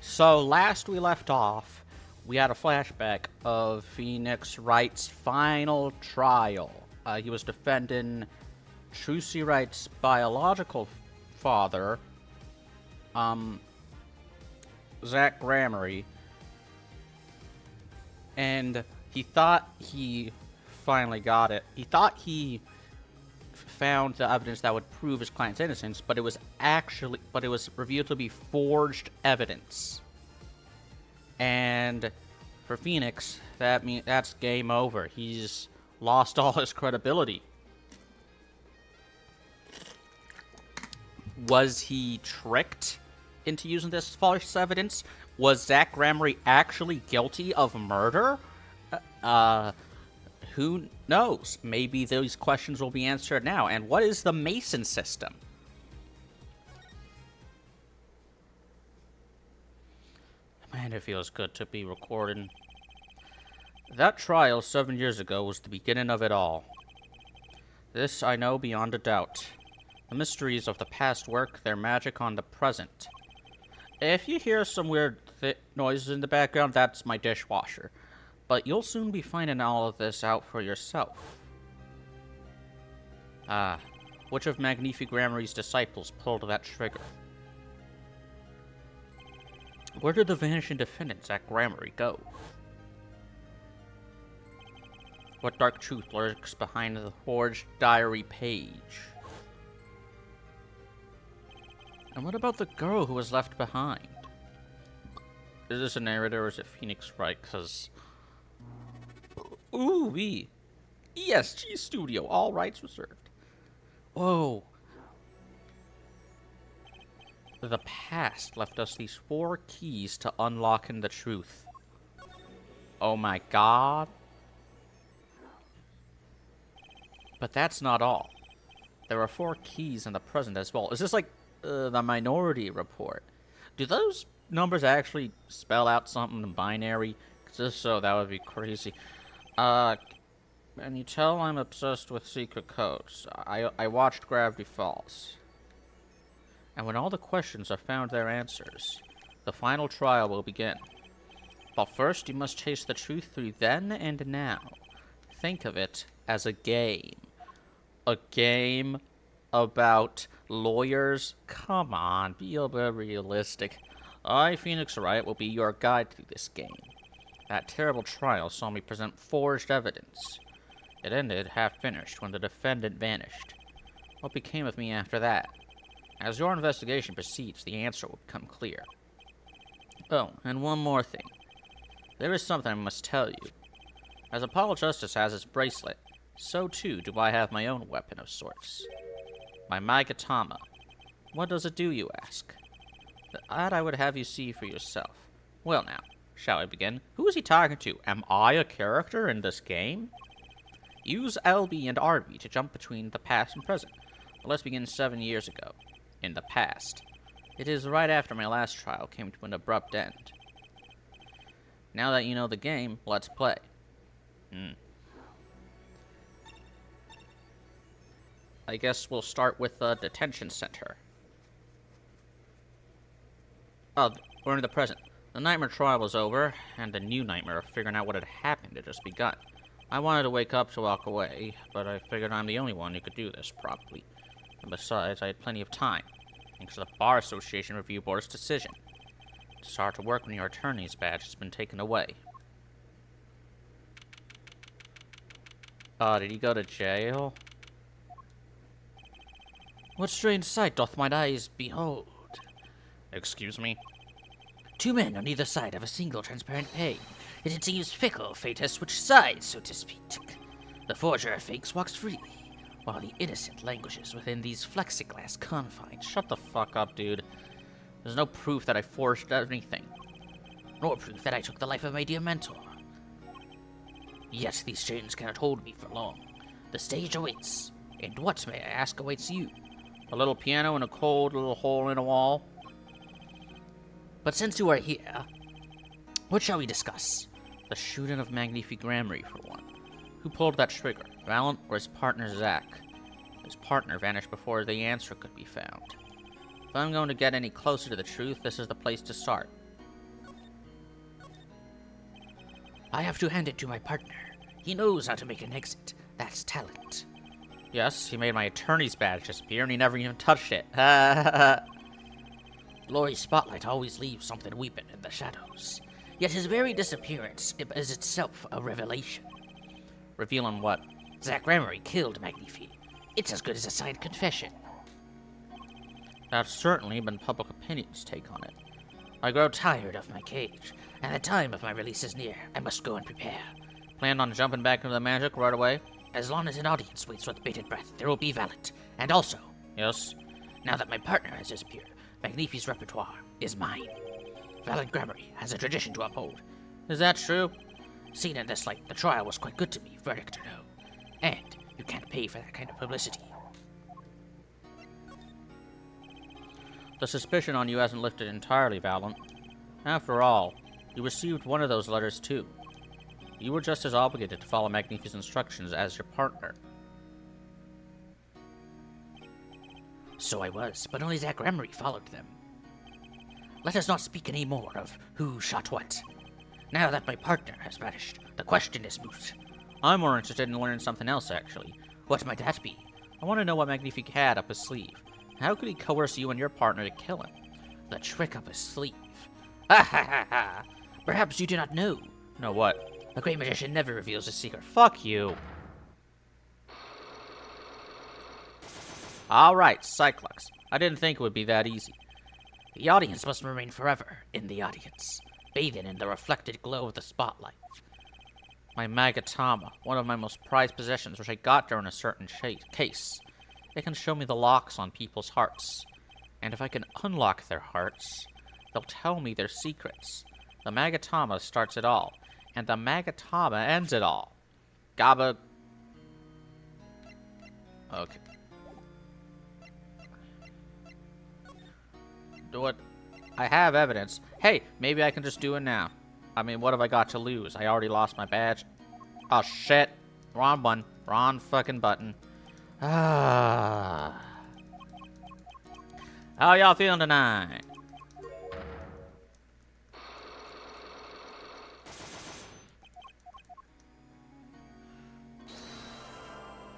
So last we left off, we had a flashback of Phoenix Wright's final trial. He was defending Trucy Wright's biological father, um, Zach Gramery, and he thought he finally got it. He thought he found the evidence that would prove his client's innocence, but it was revealed to be forged evidence. And for Phoenix, that's game over. He's lost all his credibility. Was he tricked into using this false evidence? Was Zach Gramery actually guilty of murder? Who knows? Maybe those questions will be answered now. And what is the Mason system? Man, it feels good to be recording. That trial 7 years ago was the beginning of it all. This I know beyond a doubt. The mysteries of the past work their magic on the present. If you hear some weird noises in the background, that's my dishwasher. But you'll soon be finding all of this out for yourself. Which of Magnifique Gramery's disciples pulled that trigger? Where did the vanishing defendant, Zach Gramery, go? What dark truth lurks behind the forged diary page? And what about the girl who was left behind? Is this a narrator or is it Phoenix Wright? Because... Ooh-wee! ESG Studio, all rights reserved. Whoa. The past left us these 4 keys to unlocking the truth. Oh my god. But that's not all. There are 4 keys in the present as well. Is this like the Minority Report? Do those numbers actually spell out something in binary? Because if so, that would be crazy. Can you tell I'm obsessed with secret codes? I watched Gravity Falls. And when all the questions have found their answers, the final trial will begin. But first, you must chase the truth through then and now. Think of it as a game. A game about lawyers? Come on, be a bit realistic. I, Phoenix Wright, will be your guide through this game. That terrible trial saw me present forged evidence. It ended half-finished when the defendant vanished. What became of me after that? As your investigation proceeds, the answer will become clear. Oh, and one more thing. There is something I must tell you. As Apollo Justice has his bracelet, so too do I have my own weapon of sorts. My Magatama. What does it do, you ask? That I would have you see for yourself. Well now, shall I begin? Who is he talking to? Am I a character in this game? Use LB and RB to jump between the past and present. But let's begin 7 years ago. In the past. It is right after my last trial came to an abrupt end. Now that you know the game, let's play. I guess we'll start with the detention center. Oh, we're in the present. The nightmare trial was over, and the new nightmare of figuring out what had happened had just begun. I wanted to wake up to walk away, but I figured I'm the only one who could do this properly. And besides, I had plenty of time, thanks to the Bar Association Review Board's decision. To start to work when your attorney's badge has been taken away. Did he go to jail? What strange sight doth mine eyes behold? Excuse me? 2 men on either side of a single transparent pane. It seems fickle fate has switched sides, so to speak. The forger of fakes walks freely, while the innocent languishes within these plexiglass confines. Shut the fuck up, dude. There's no proof that I forged anything. Nor proof that I took the life of my dear mentor. Yet these chains cannot hold me for long. The stage awaits. And what, may I ask, awaits you? A little piano and a cold little hole in a wall. But since you are here, what shall we discuss? The shooting of Magnifique Gramery, for one. Who pulled that trigger, Valent or his partner Zach? His partner vanished before the answer could be found. If I'm going to get any closer to the truth, this is the place to start. I have to hand it to my partner. He knows how to make an exit. That's talent. Yes, he made my attorney's badge disappear and he never even touched it. Laurie's spotlight always leaves something weeping in the shadows. Yet his very disappearance is itself a revelation. Revealing what? Zach Ramery killed Magnifi. It's as good as a signed confession. That's certainly been public opinion's take on it. I grow tired of my cage, and the time of my release is near. I must go and prepare. Plan on jumping back into the magic right away? As long as an audience waits with bated breath, there will be Valet. And also, Yes. now that my partner has disappeared, Magnifi's repertoire is mine. Valet Grammary has a tradition to uphold. Is that true? Seen in this light, the trial was quite good to me, verdict or no. And you can't pay for that kind of publicity. The suspicion on you hasn't lifted entirely, Valiant. After all, you received one of those letters too. You were just as obligated to follow Magnifi's instructions as your partner. So I was, but only Zach Ramery followed them. Let us not speak any more of who shot what. Now that my partner has vanished, the question is moot. I'm more interested in learning something else, actually. What might that be? I want to know what Magnific had up his sleeve. How could he coerce you and your partner to kill him? The trick up his sleeve. Ha ha ha ha! Perhaps you do not know. No, what? A great magician never reveals his secret. Fuck you. Alright, Cyclops. I didn't think it would be that easy. The audience must remain forever in the audience, bathing in the reflected glow of the spotlight. My Magatama, one of my most prized possessions, which I got during a certain case. It can show me the locks on people's hearts. And if I can unlock their hearts, they'll tell me their secrets. The Magatama starts it all, and the Magatama ends it all. Gaba... Okay. Do it. I have evidence. Hey, maybe I can just do it now. I mean, what have I got to lose? I already lost my badge. Oh, shit. Wrong one. Wrong fucking button. Ah. How y'all feeling tonight?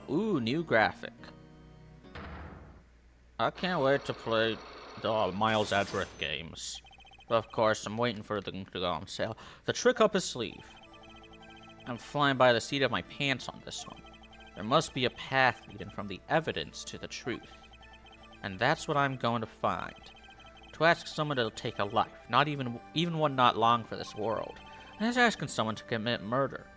Ooh, new graphic. I can't wait to play the Miles Edgeworth games. But of course, I'm waiting for them to go on sale. The trick up his sleeve. I'm flying by the seat of my pants on this one. There must be a path leading from the evidence to the truth. And that's what I'm going to find. To ask someone to take a life, not even one not long for this world, is asking someone to commit murder.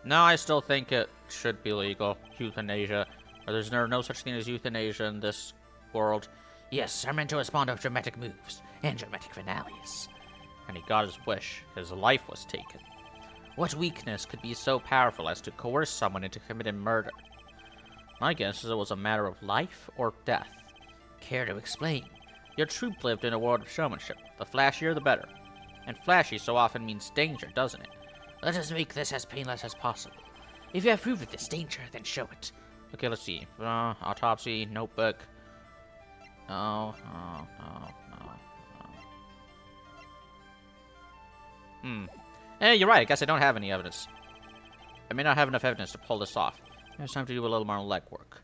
No, I still think it should be legal. Euthanasia. Or there's no such thing as euthanasia in this world. Yes, are meant to respond to dramatic moves and dramatic finales. And he got his wish. His life was taken. What weakness could be so powerful as to coerce someone into committing murder? My guess is it was a matter of life or death. Care to explain? Your troupe lived in a world of showmanship. The flashier, the better. And flashy so often means danger, doesn't it? Let us make this as painless as possible. If you have proof of this danger, then show it. Okay, let's see. Autopsy, notebook. No. Hey, you're right. I guess I don't have any evidence. I may not have enough evidence to pull this off. It's time to do a little more legwork.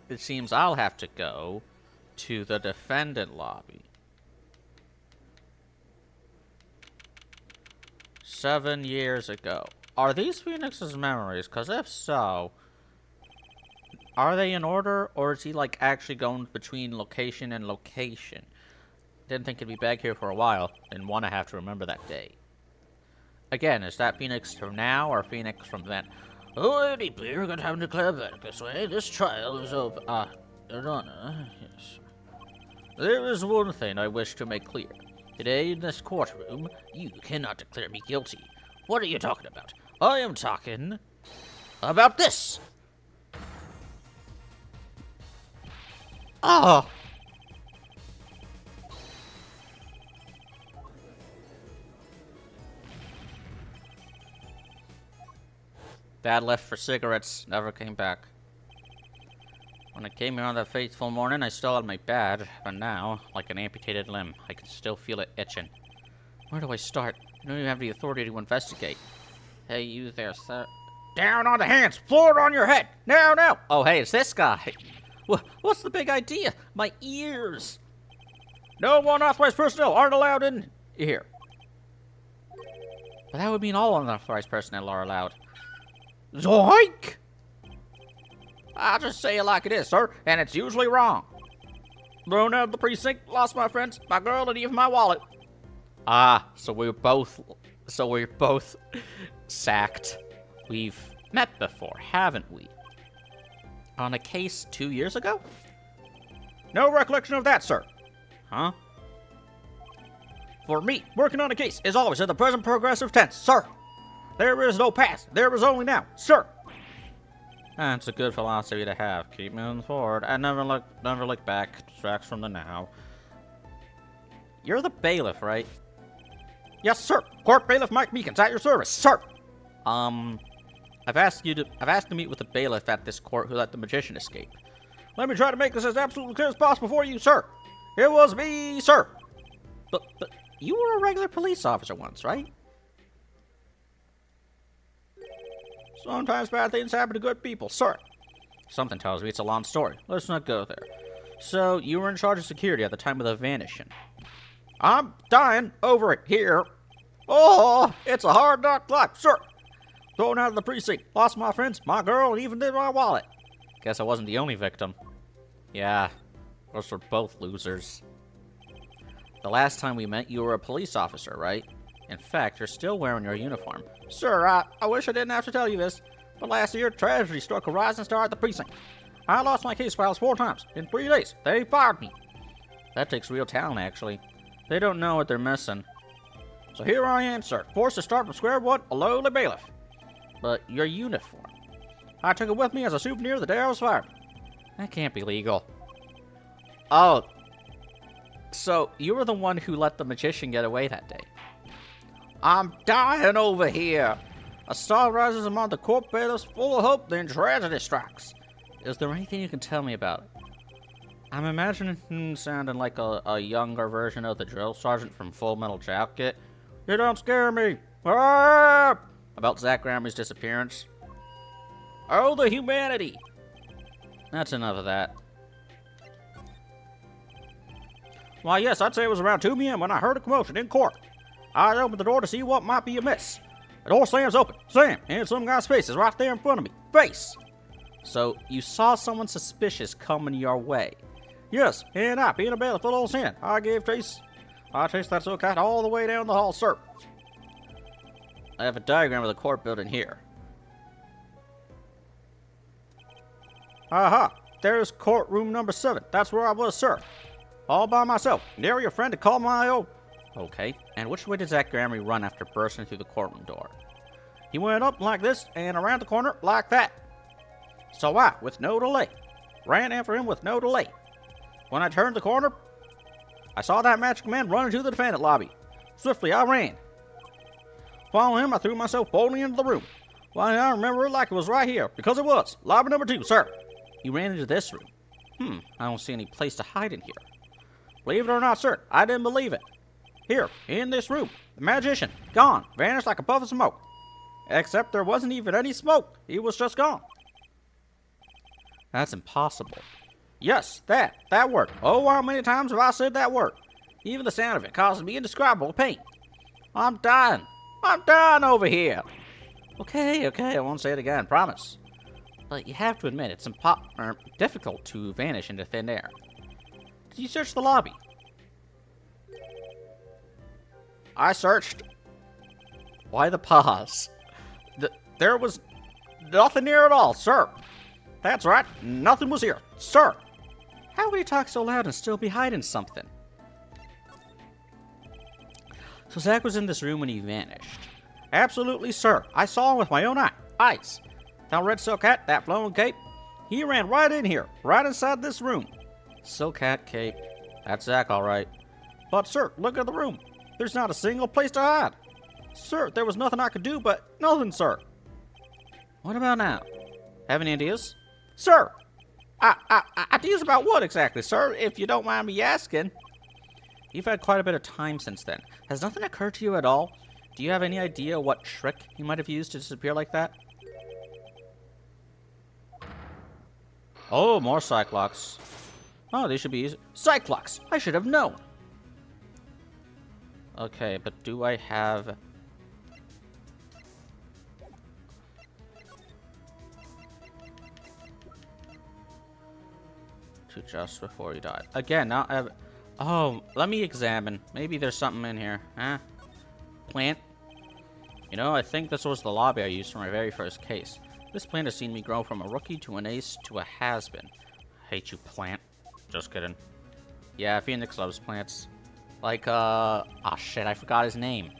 It seems I'll have to go to the defendant lobby. 7 years ago. Are these Phoenix's memories? Because if so, are they in order, or is he like actually going between location and location? Didn't think he'd be back here for a while. Didn't want to have to remember that day. Again, is that Phoenix from now or Phoenix from then? Oh, any player got time to declare verdict this way. This trial is over. Your Honor, yes. There is one thing I wish to make clear. Today in this courtroom, you cannot declare me guilty. What are you talking about? I am talking about this. Oh! Dad left for cigarettes, never came back. When I came here on that fateful morning, I still had my badge, but now, like an amputated limb, I can still feel it itching. Where do I start? I don't even have the authority to investigate. Hey, you there, sir. Down on the hands, floor on your head. Now, now. Oh, hey, it's this guy. What's the big idea? My ears. No unauthorized personnel aren't allowed in here. But that would mean all unauthorized personnel are allowed. Zoink! I'll just say it like it is, sir, and it's usually wrong. Thrown out of the precinct, lost my friends, my girl, and even my wallet. Ah, so we're both sacked. We've met before, haven't we? On a case 2 years ago? No recollection of that, sir. Huh? For me, working on a case is always in the present progressive tense, sir. There is no past, there is only now, sir. That's a good philosophy to have. Keep moving forward and never look back. Distracts from the now. You're the bailiff, right? Yes, sir. Court bailiff Mike Meekins at your service, sir. I've asked to meet with the bailiff at this court who let the magician escape. Let me try to make this as absolutely clear as possible for you, sir. It was me, sir. But you were a regular police officer once, right? Sometimes bad things happen to good people, sir. Something tells me it's a long story. Let's not go there. So, you were in charge of security at the time of the vanishing. I'm dying over it here. Oh, it's a hard knock life, sir. Thrown out of the precinct, lost my friends, my girl, and even did my wallet. Guess I wasn't the only victim. Yeah, us were both losers. The last time we met, you were a police officer, right? In fact, you're still wearing your uniform. Sir, I wish I didn't have to tell you this, but last year, tragedy struck a rising star at the precinct. I lost my case files 4 times. In 3 days, they fired me. That takes real talent, actually. They don't know what they're missing. So here I am, sir, forced to start from square one, a lowly bailiff. But your uniform, I took it with me as a souvenir the day I was fired. that can't be legal. Oh, so you were the one who let the magician get away that day. I'm dying over here. A star rises among the court bailiffs, full of hope, then tragedy strikes. Is there anything you can tell me about it? I'm imagining him sounding like a younger version of the drill sergeant from Full Metal Jacket. You don't scare me. Ah! About Zach Grammer's disappearance. Oh, the humanity. That's enough of that. Why, yes, I'd say it was around 2 p.m. when I heard a commotion in court. I opened the door to see what might be amiss. The door slams open. Slam! And some guy's face is right there in front of me. Face! So, you saw someone suspicious coming your way. Yes, and I, being a bailiff full old sin, I chased that silk cat all the way down the hall, sir. I have a diagram of the court building here. Aha! There's courtroom number 7. That's where I was, sir. All by myself. Nary your friend to call my own. Okay, and which way did Zach Grammy run after bursting through the courtroom door? He went up like this and around the corner like that. So I, with no delay, ran after him with no delay. When I turned the corner, I saw that magic man run into the defendant lobby. Swiftly I ran. Following him, I threw myself boldly into the room. Why, I remember it like it was right here, because it was. Lobby number 2, sir. You ran into this room. I don't see any place to hide in here. Believe it or not, sir, I didn't believe it. Here, in this room, the magician, gone, vanished like a puff of smoke. Except there wasn't even any smoke. He was just gone. That's impossible. Yes, that word. Oh, how many times have I said that word? Even the sound of it causes me indescribable pain. I'm dying. I'm dying over here. Okay, I won't say it again, promise. But you have to admit, it's difficult to vanish into thin air. Did you search the lobby? I searched. Why the pause? There was nothing here at all, sir. That's right, nothing was here, sir. How would he talk so loud and still be hiding something? So Zach was in this room when he vanished. Absolutely, sir. I saw him with my own eyes. That red silk hat, that flowing cape, he ran right in here, right inside this room. Silk hat, cape. That's Zach, all right. But, sir, look at the room. There's not a single place to hide. Sir, there was nothing I could do but nothing, sir. What about now? Have any ideas? Sir, ideas about what exactly, sir, if you don't mind me asking? You've had quite a bit of time since then. Has nothing occurred to you at all? Do you have any idea what trick he might have used to disappear like that? Oh, more Cyclops. Oh, they should be easy. Cyclops! I should have known! Okay, but do I have... to just before he died. Again, now I have... Oh, let me examine. Maybe there's something in here. Huh? Plant? You know, I think this was the lobby I used for my very first case. This plant has seen me grow from a rookie to an ace to a has-been. Hate you, plant. Just kidding. Yeah, Phoenix loves plants. Like, oh shit, I forgot his name.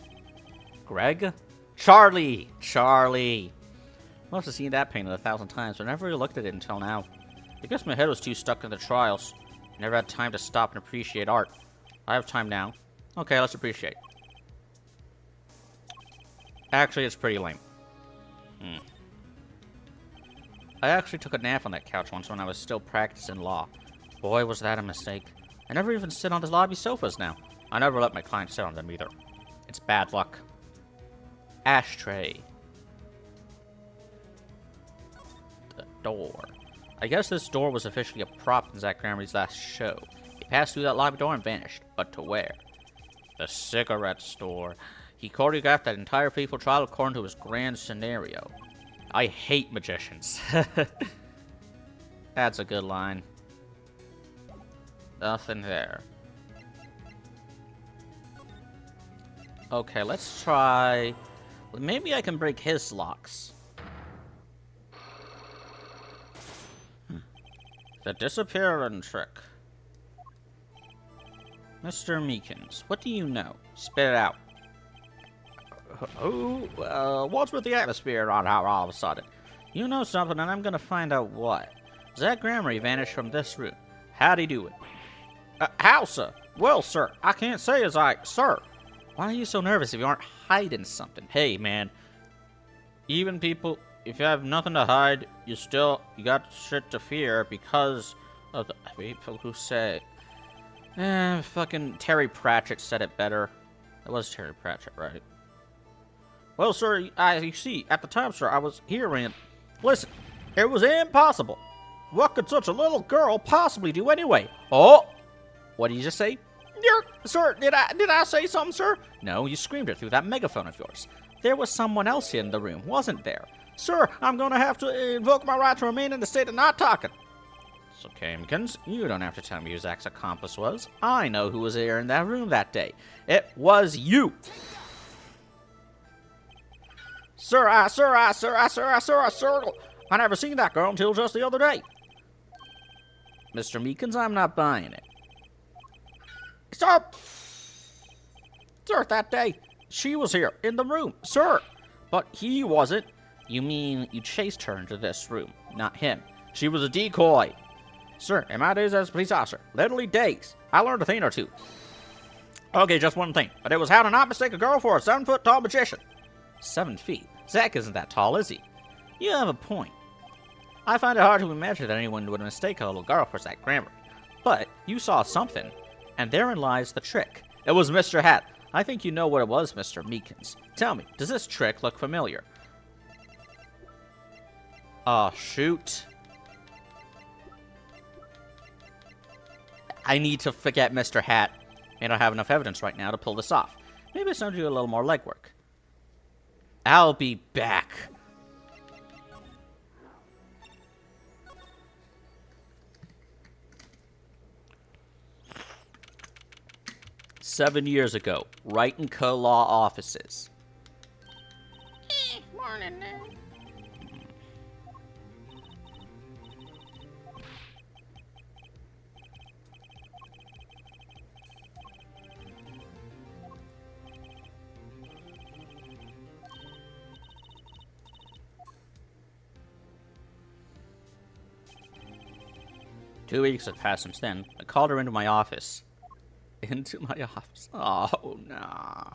Greg? Charlie! Charlie! Must have seen that painted 1,000 times, but never really looked at it until now. I guess my head was too stuck in the trials. Never had time to stop and appreciate art. I have time now. Okay, let's appreciate. Actually, it's pretty lame. I actually took a nap on that couch once when I was still practicing law. Boy, was that a mistake. I never even sit on the lobby sofas now. I never let my clients sit on them either. It's bad luck. Ashtray. The door. I guess this door was officially a prop in Zach Gramery's last show. He passed through that lobby door and vanished. But to where? The cigarette store. He choreographed that entire fateful trial according to his grand scenario. I hate magicians. That's a good line. Nothing there. Okay, let's try... Maybe I can break his locks. The disappearing trick. Mr. Meekins, what do you know? Spit it out. What's with the atmosphere on how all of a sudden? You know something, and I'm gonna find out what. Zach Gramery vanished from this room. How'd he do it? How, sir? Well, sir, I can't say as I... Sir, why are you so nervous if you aren't hiding something? Hey, man. Even people, if you have nothing to hide, you got shit to fear because of the people who say... fucking Terry Pratchett said it better. It was Terry Pratchett, right? Well, sir, you see, at the time, sir, I was here and... Listen, it was impossible. What could such a little girl possibly do anyway? Oh! What did you just say? Sir, did I say something, sir? No, you screamed it through that megaphone of yours. There was someone else in the room, wasn't there? Sir, I'm gonna have to invoke my right to remain in the state of not talking. It's okay, Mickens. You don't have to tell me who Zach's accomplice was. I know who was there in that room that day. It was you! Sir, I never seen that girl until just the other day. Mr. Meekins, I'm not buying it. Sir, that day, she was here, in the room, sir. But he wasn't. You mean you chased her into this room, not him. She was a decoy. Sir, in my days as a police officer, literally days, I learned a thing or two. Okay, just one thing, but it was how to not mistake a girl for a 7-foot-tall magician. 7 feet? Zach isn't that tall, is he? You have a point. I find it hard to imagine that anyone would mistake a little girl for Zach Gramery. But you saw something, and therein lies the trick. It was Mr. Hat. I think you know what it was, Mr. Meekins. Tell me, does this trick look familiar? Oh, shoot. I need to forget Mr. Hat. I don't have enough evidence right now to pull this off. Maybe it's time to do a little more legwork. I'll be back. "7 years ago, Wright & Co. Law Offices." Morning, Ned. 2 weeks had passed since then. I called her into my office. Into my office. Oh, no.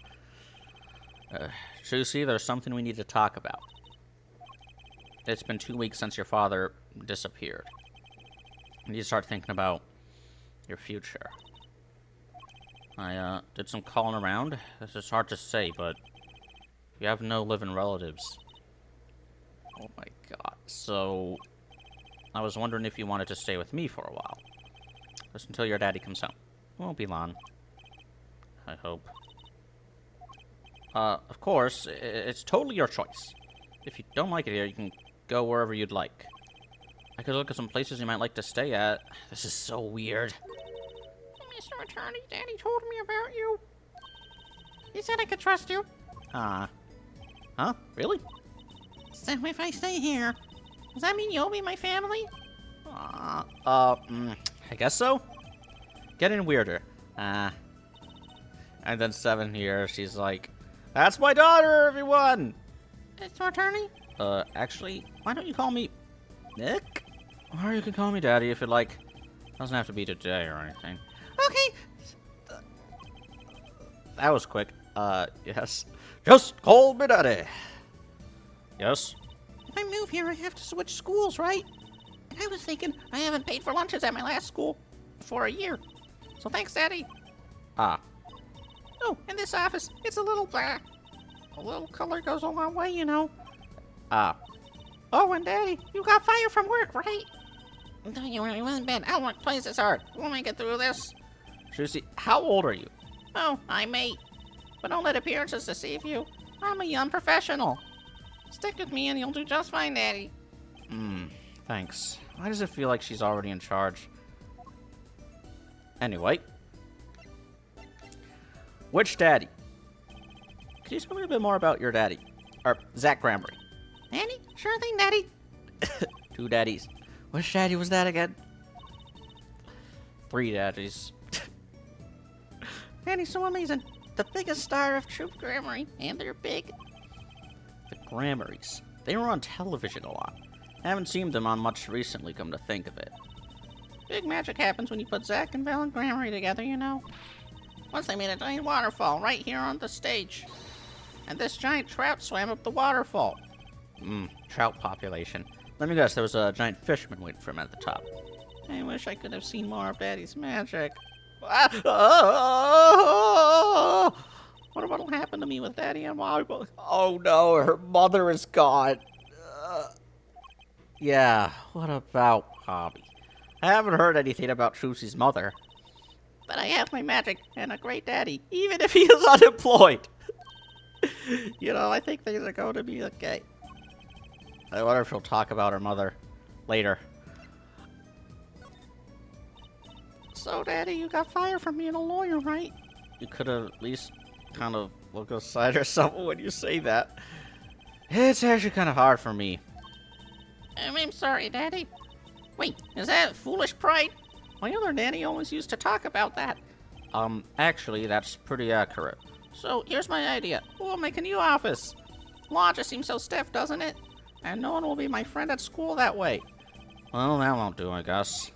Trucy, there's something we need to talk about. It's been 2 weeks since your father disappeared. You need to start thinking about your future. I did some calling around. This is hard to say, but you have no living relatives. Oh my god. So, I was wondering if you wanted to stay with me for a while. Just until your daddy comes home. Won't be long. I hope. Of course, it's totally your choice. If you don't like it here, you can go wherever you'd like. I could look at some places you might like to stay at. This is so weird. Mr. Attorney, Daddy told me about you. He said I could trust you. Huh? Really? So if I stay here, does that mean you'll be my family? I guess so? Getting weirder. And then 7 years, she's like, "That's my daughter, everyone!" Mr. Attorney? Actually, why don't you call me Nick? Or you can call me Daddy if you'd like. Doesn't have to be today or anything. Okay. That was quick. Yes. Just call me Daddy. Yes? If I move here, I have to switch schools, right? And I was thinking I haven't paid for lunches at my last school for a year. So thanks, Daddy. Ah. Oh, and this office, it's a little color goes a long way, you know. Ah. Oh, and Daddy, you got fired from work, right? No, you really wasn't bad. I'll work twice as hard. We'll make it through this. Trucy, how old are you? Oh, I'm 8. But don't let appearances deceive you. I'm a young professional. Stick with me and you'll do just fine, Daddy. Thanks. Why does it feel like she's already in charge? Anyway. Which daddy? Can you tell me a bit more about your daddy? Or Zach Grambury. Daddy? Sure thing, Daddy. 2 daddies. Which daddy was that again? 3 daddies. Daddy's so amazing. The biggest star of Troop Grammary, and they're big. The Grammarys. They were on television a lot. I haven't seen them on much recently, come to think of it. Big magic happens when you put Zach and Val and Grammary together, you know. Once they made a giant waterfall right here on the stage. And this giant trout swam up the waterfall. Trout population. Let me guess, there was a giant fisherman waiting for him at the top. I wish I could have seen more of Daddy's magic. What what'll happen to me with Daddy and Mommy? Oh no, her mother is gone. Yeah, what about Hobby? I haven't heard anything about Trucy's mother. But I have my magic and a great daddy, Even if he is unemployed. You know, I think things are going to be okay. I wonder if she'll talk about her mother later. So, Daddy, you got fired from being a lawyer, right? You could have at least kind of look aside or something when you say that. It's actually kind of hard for me. I'm sorry, Daddy. Wait, is that foolish pride? My other daddy always used to talk about that. Actually, that's pretty accurate. So, here's my idea. We'll make a new office. Law just seems so stiff, doesn't it? And no one will be my friend at school that way. Well, that won't do, I guess.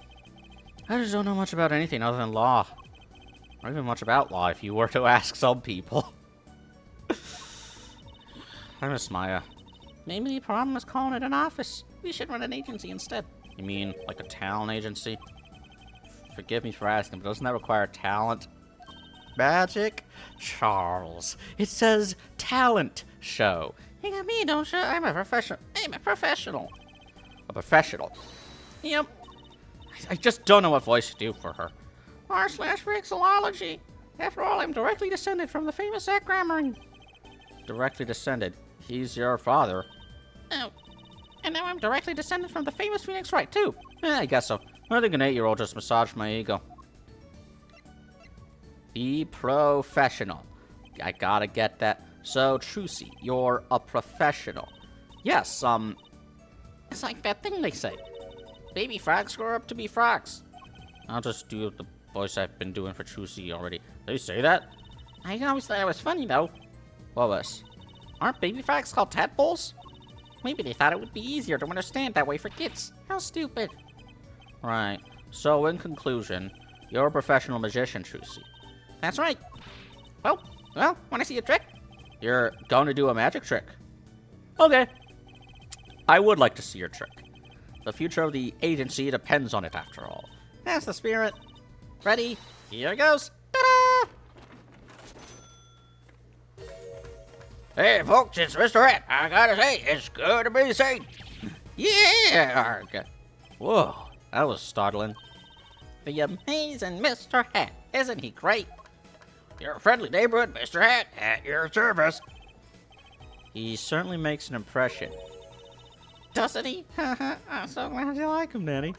I just don't know much about anything other than law. Or even much about law, if you were to ask some people. I miss Maya. Maybe the problem is calling it an office. We should run an agency instead. You mean, like a talent agency? Forgive me for asking, but doesn't that require talent? Magic? Charles, it says talent show. You got me, don't you? I'm a professional. I'm a professional. A professional. Yep. I just don't know what voice to do for her. R/Vixolology. After all, I'm directly descended from the famous Zach Grammaring. Directly descended. He's your father. Oh. And now I'm directly descended from the famous Phoenix Wright, too. I guess so. I think an 8-year-old just massaged my ego. Be professional. I gotta get that. So, Trucy, you're a professional. Yes, It's like that thing they say. Baby frogs grow up to be frogs. I'll just do the voice I've been doing for Trucy already. They say that? I always thought it was funny, though. What was? Aren't baby frogs called tadpoles? Maybe they thought it would be easier to understand that way for kids. How stupid. Right. So, in conclusion, you're a professional magician, Trucy. That's right. Well, want to see a trick? You're going to do a magic trick. Okay. I would like to see your trick. The future of the agency depends on it, after all. That's the spirit. Ready? Here goes. Ta-da! Hey, folks, it's Mr. Hat. I gotta say, it's good to be seen. Yeah! Whoa, that was startling. The amazing Mr. Hat. Isn't he great? Your friendly neighborhood, Mr. Hat, at your service. He certainly makes an impression. Doesn't he? I'm so glad you like him. Nanny.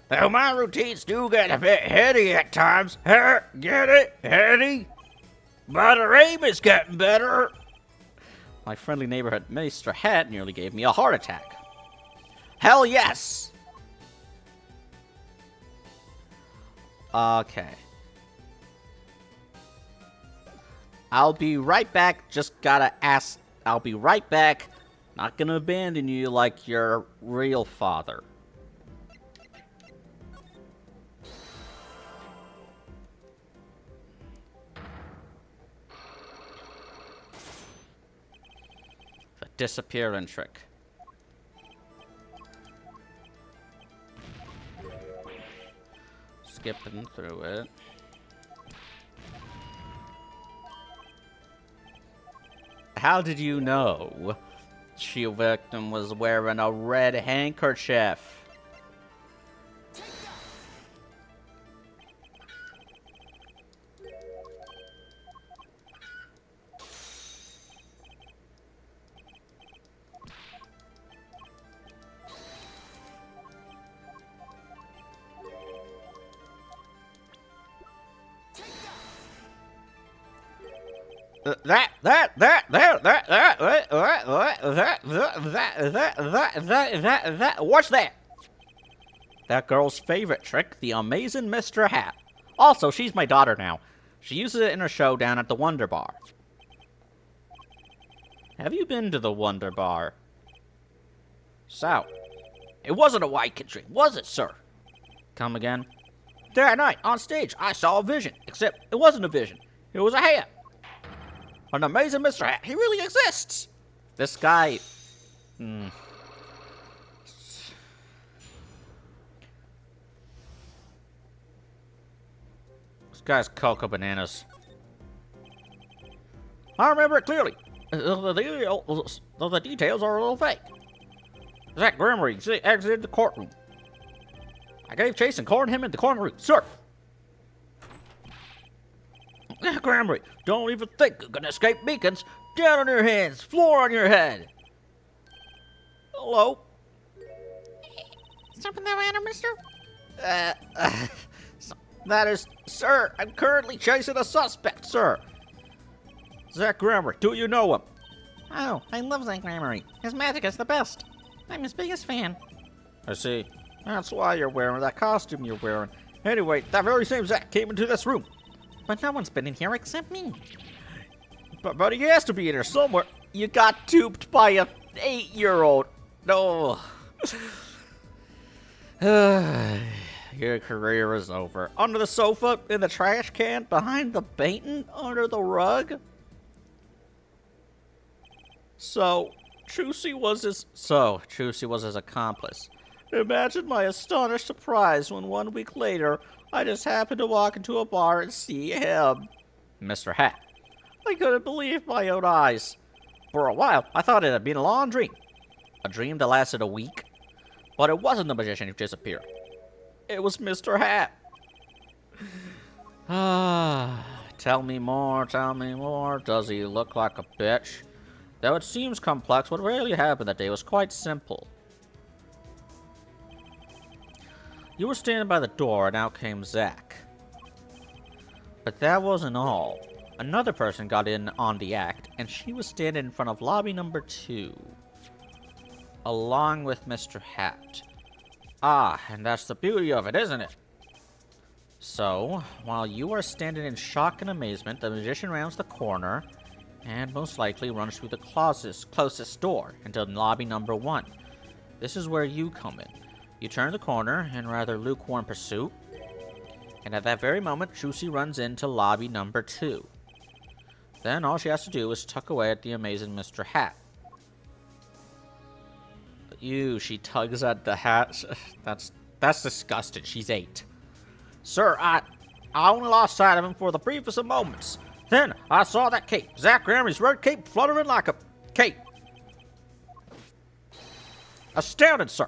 Though my routines do get a bit heady at times. Huh? Get it? Heady? But the aim is getting better. My friendly neighborhood Mr. Hat nearly gave me a heart attack. Hell yes! Okay. I'll be right back. Just gotta ask. I'll be right back. Not gonna abandon you like your real father. The disappearing trick. Skipping through it. How did you know? She victim was wearing a red handkerchief. What's that? That girl's favorite trick, the amazing Mr. Hat. Also, she's my daughter now. She uses it in her show down at the Wonder Bar. Have you been to the Wonder Bar? So, it wasn't a white kid dream, was it, sir? Come again? That night, on stage, I saw a vision. Except, it wasn't a vision. It was a hat. An amazing Mr. Hat. He really exists. This guy... This guy's Cocoa Bananas. I remember it clearly. The details are a little fake. Zach Gremory exited the courtroom. I gave chase and cornered him in the corner room. Sir! Gremory, don't even think you're gonna escape beacons. Down on your hands, floor on your head. Hello? Something the matter, mister? That is, sir, I'm currently chasing a suspect, sir. Zach Gremory, do you know him? Oh, I love Zach Gremory. His magic is the best. I'm his biggest fan. I see. That's why you're wearing that costume you're wearing. Anyway, that very same Zach came into this room. But no one's been in here except me. But he has to be in here somewhere. You got duped by a 8-year-old. No. Your career is over. Under the sofa, in the trash can, behind the painting, under the rug. So, Trucy was his accomplice. Imagine my astonished surprise when 1 week later, I just happened to walk into a bar and see him. Mr. Hat. I couldn't believe my own eyes. For a while, I thought it had been a long dream. A dream that lasted a week. But it wasn't the magician who disappeared. It was Mr. Hat. Tell me more, tell me more. Does he look like a bitch? Though it seems complex, what really happened that day was quite simple. You were standing by the door, and out came Zach. But that wasn't all. Another person got in on the act, and she was standing in front of lobby number 2. Along with Mr. Hat. Ah, and that's the beauty of it, isn't it? So, while you are standing in shock and amazement, the magician rounds the corner, and most likely runs through the closest door into lobby number 1. This is where you come in. You turn the corner in rather lukewarm pursuit, and at that very moment, Trucy runs into lobby number 2. Then all she has to do is tuck away at the amazing Mr. Hat. Ew, she tugs at the hat. That's disgusting. She's 8. Sir, I only lost sight of him for the briefest of moments. Then I saw that cape, Zack Grammy's red cape, fluttering like a cape. Astounded, sir.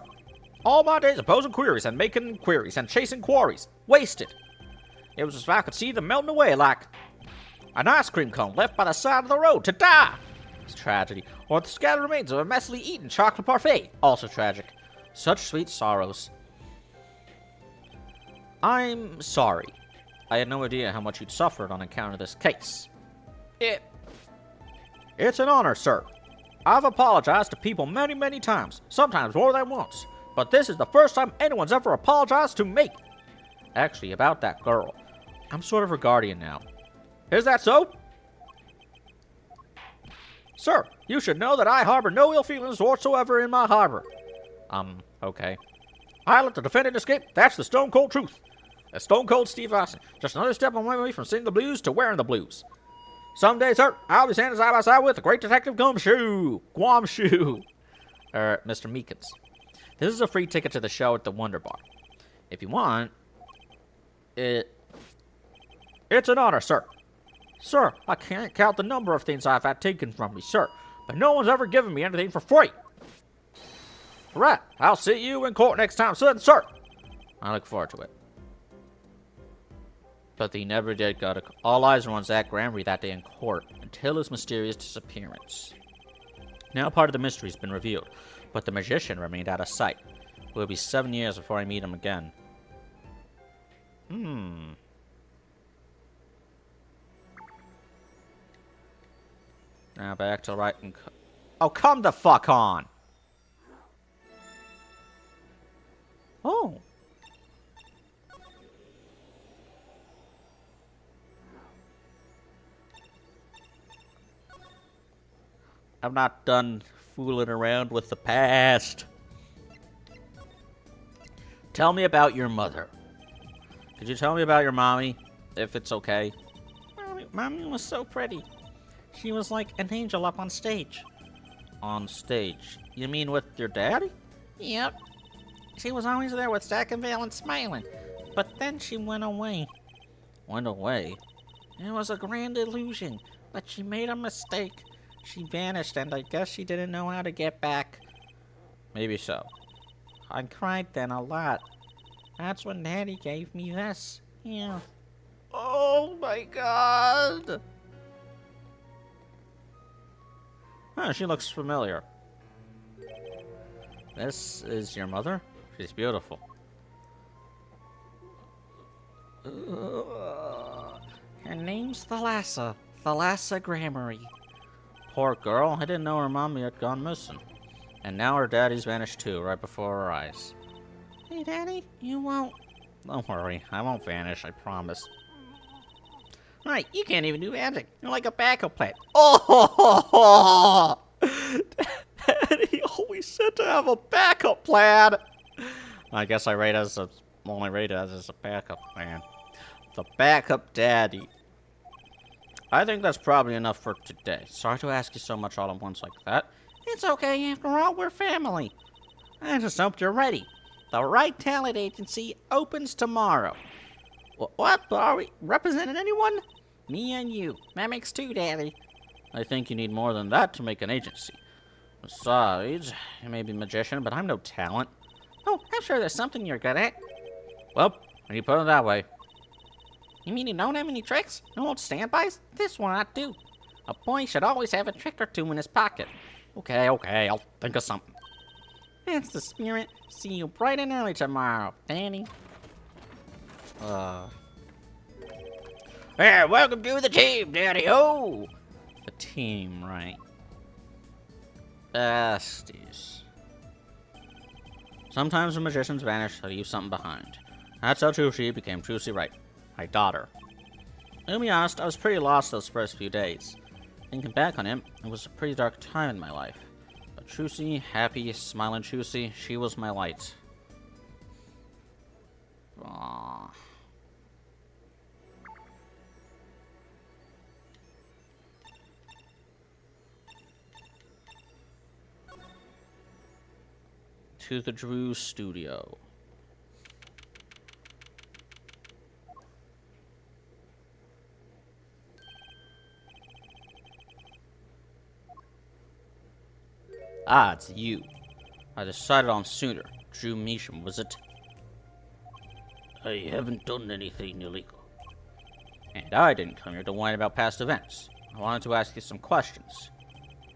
All my days of posing queries and making queries and chasing quarries. Wasted. It was as if I could see them melting away like an ice cream cone left by the side of the road to die. It's tragedy. Or the scattered remains of a messily eaten chocolate parfait. Also tragic. Such sweet sorrows. I'm sorry. I had no idea how much you'd suffered on account of this case. It's an honor, sir. I've apologized to people many, many times, sometimes more than once, but this is the first time anyone's ever apologized to me. Actually, about that girl. I'm sort of her guardian now. Is that so? Sir, you should know that I harbor no ill feelings whatsoever in my harbor. Okay. I let the defendant escape. That's the stone cold truth. As Stone Cold Steve Austin. Just another step on my way from singing the blues to wearing the blues. Someday, sir, I'll be standing side by side with the great detective Gumshoe. Guamshoe. Mr. Meekins. This is a free ticket to the show at the Wonder Bar. If you want, it's an honor, sir. Sir, I can't count the number of things I've had taken from me, sir, but no one's ever given me anything for free. Right, I'll see you in court next time, sir. I look forward to it. But he never did go to court. All eyes were on Zack Gramry that day in court until his mysterious disappearance. Now part of the mystery's been revealed, but the magician remained out of sight. It will be 7 years before I meet him again. Now back to writing. Oh, come the fuck on! Oh. I'm not done fooling around with the past. Tell me about your mother. Could you tell me about your mommy, if it's okay? Mommy was so pretty. She was like an angel up on stage. On stage? You mean with your daddy? Yep. She was always there with Zack and Valen smiling. But then she went away. Went away? It was a grand illusion, but she made a mistake. She vanished, and I guess she didn't know how to get back. Maybe so. I cried then a lot. That's when Daddy gave me this. Yeah. Oh my god! Huh, she looks familiar. This is your mother? She's beautiful. Her name's Thalassa. Thalassa Grammary. Poor girl, I didn't know her mommy had gone missing. And now her daddy's vanished too, right before her eyes. Hey, Daddy, you won't. Don't worry, I won't vanish, I promise. Right, you can't even do magic. You're like a backup plan. Oh! Daddy always said to have a backup plan! I guess I rate as a, only rate as a backup plan. The backup daddy. I think that's probably enough for today. Sorry to ask you so much all at once like that. It's okay, after all, we're family. I just hope you're ready. The Right Talent Agency opens tomorrow. What? Are we representing anyone? Me and you. That makes two, Daddy. I think you need more than that to make an agency. Besides, you may be a magician, but I'm no talent. Oh, I'm sure there's something you're good at. Well, when you put it that way. You mean you don't have any tricks? No old standbys? This one I do. A boy should always have a trick or two in his pocket. Okay, I'll think of something. That's the spirit. See you bright and early tomorrow, Danny. Hey, welcome to the team, Daddy-o! The team, right. Besties. Sometimes the magicians vanish to leave something behind. That's how Trucy became Trucy Wright, my daughter. To be honest, I was pretty lost those first few days. Thinking back on it, it was a pretty dark time in my life. But Trucy, happy, smiling Trucy, she was my light. Aww. To the Drew Studio. Ah, it's you. I decided on sooner. Drew Measham, was it? I haven't done anything illegal. And I didn't come here to whine about past events. I wanted to ask you some questions.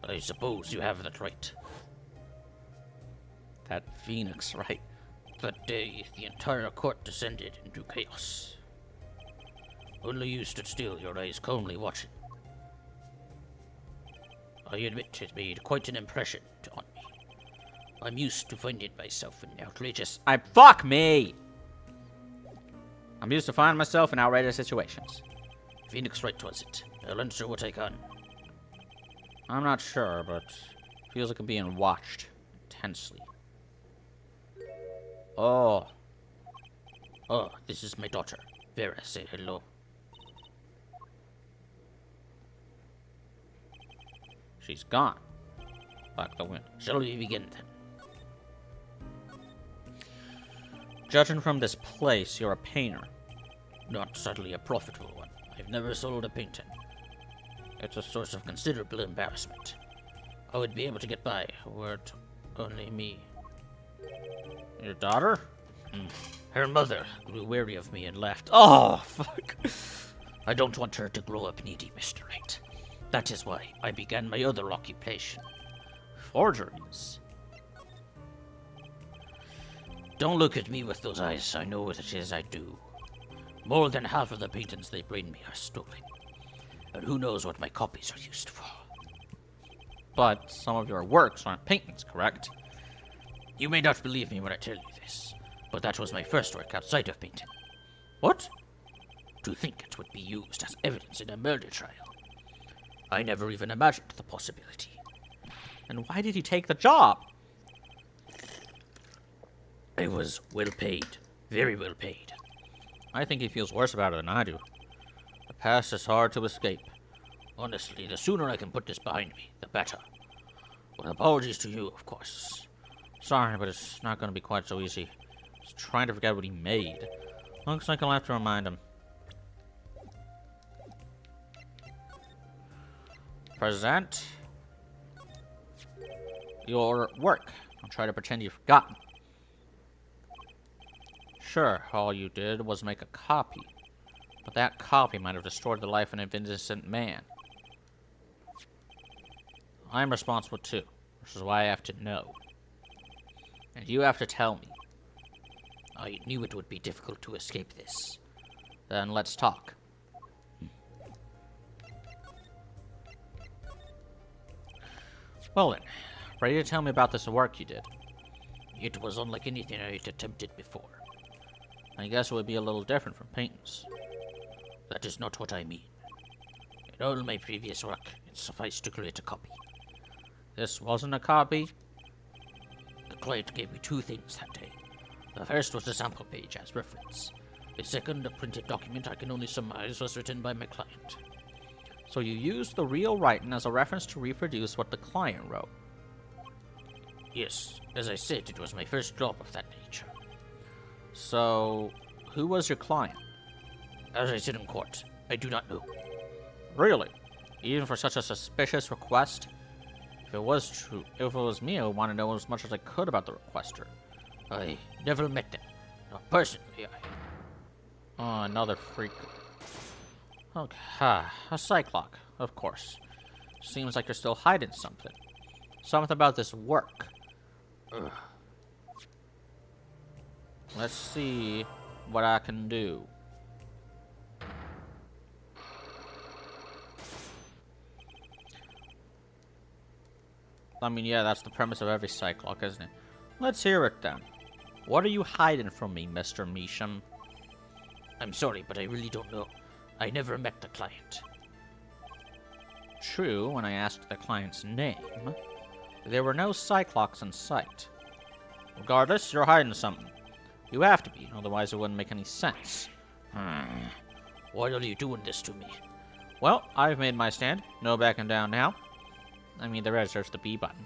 I suppose you have that right. That Phoenix, right? That day, the entire court descended into chaos. Only you stood still, your eyes calmly watching. I admit it made quite an impression on me. I'm used to finding myself in outrageous... Fuck me! I'm used to finding myself in outrageous situations. Phoenix Wright was it? I'll answer what I can. I'm not sure, but feels like I'm being watched intensely. Oh. Oh, this is my daughter. Vera, say hello. She's gone. Like the wind. Shall we begin then? Judging from this place, you're a painter. Not sadly a profitable one. I've never sold a painting. It's a source of considerable embarrassment. I would be able to get by were it only me. Your daughter? Her mother grew weary of me and left. Oh, fuck. I don't want her to grow up needy, Mr. Wright. That is why I began my other occupation. Forgeries. Don't look at me with those eyes. I know what it is I do. More than half of the paintings they bring me are stolen. And who knows what my copies are used for. But some of your works aren't paintings, correct? You may not believe me when I tell you this, but that was my first work outside of painting. What? To think it would be used as evidence in a murder trial. I never even imagined the possibility. And why did you take the job? I was well paid. Very well paid. I think he feels worse about it than I do. The past is hard to escape. Honestly, the sooner I can put this behind me, the better. With apologies to you, of course. Sorry, but it's not going to be quite so easy. Just trying to forget what he made. Looks like I'll have to remind him. Present your work. Don't try to pretend you've forgotten. Sure, all you did was make a copy. But that copy might have destroyed the life of an innocent man. I'm responsible too, which is why I have to know. And you have to tell me. I knew it would be difficult to escape this. Then let's talk. Well then, ready to tell me about this work you did? It was unlike anything I had attempted before. I guess it would be a little different from paintings. That is not what I mean. In all my previous work, it sufficed to create a copy. This wasn't a copy? The client gave me two things that day. The first was a sample page as reference. The second, a printed document I can only surmise was written by my client. So you used the real writing as a reference to reproduce what the client wrote? Yes, as I said, it was my first job of that nature. So, who was your client? As I said in court, I do not know. Really? Even for such a suspicious request? If it was true, if it was me, I would want to know as much as I could about the requester. I never met them. Not personally, Oh, another freak. Okay, a Cyclock, of course. Seems like you're still hiding something. Something about this work. Ugh. Let's see what I can do. I mean, yeah, that's the premise of every Cyclock, isn't it? Let's hear it then. What are you hiding from me, Mr. Measham? I'm sorry, but I really don't know. I never met the client. True, when I asked the client's name, there were no Cyclocks in sight. Regardless, you're hiding something. You have to be, otherwise it wouldn't make any sense. Why are you doing this to me? Well, I've made my stand. No backing down now. I mean, there is. There's the B button.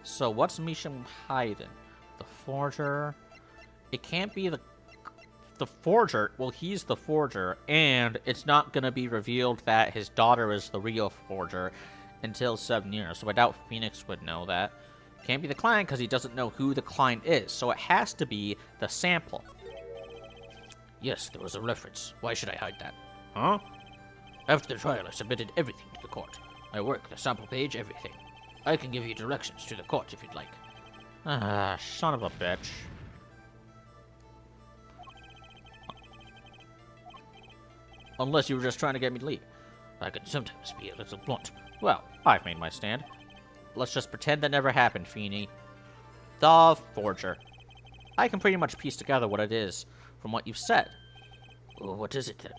So what's Measham hiding? The forger? It can't be the forger. Well, he's the forger, and it's not going to be revealed that his daughter is the real forger until 7 years. So I doubt Phoenix would know that. Can't be the client because he doesn't know who the client is, so it has to be the sample. Yes, there was a reference. Why should I hide that? Huh? After the trial, I submitted everything to the court. My work, the sample page, everything. I can give you directions to the court if you'd like. Ah, son of a bitch. Unless you were just trying to get me to leave. I can sometimes be a little blunt. Well, I've made my stand. Let's just pretend that never happened, Feeney. The forger. I can pretty much piece together what it is from what you've said. Well, what is it then?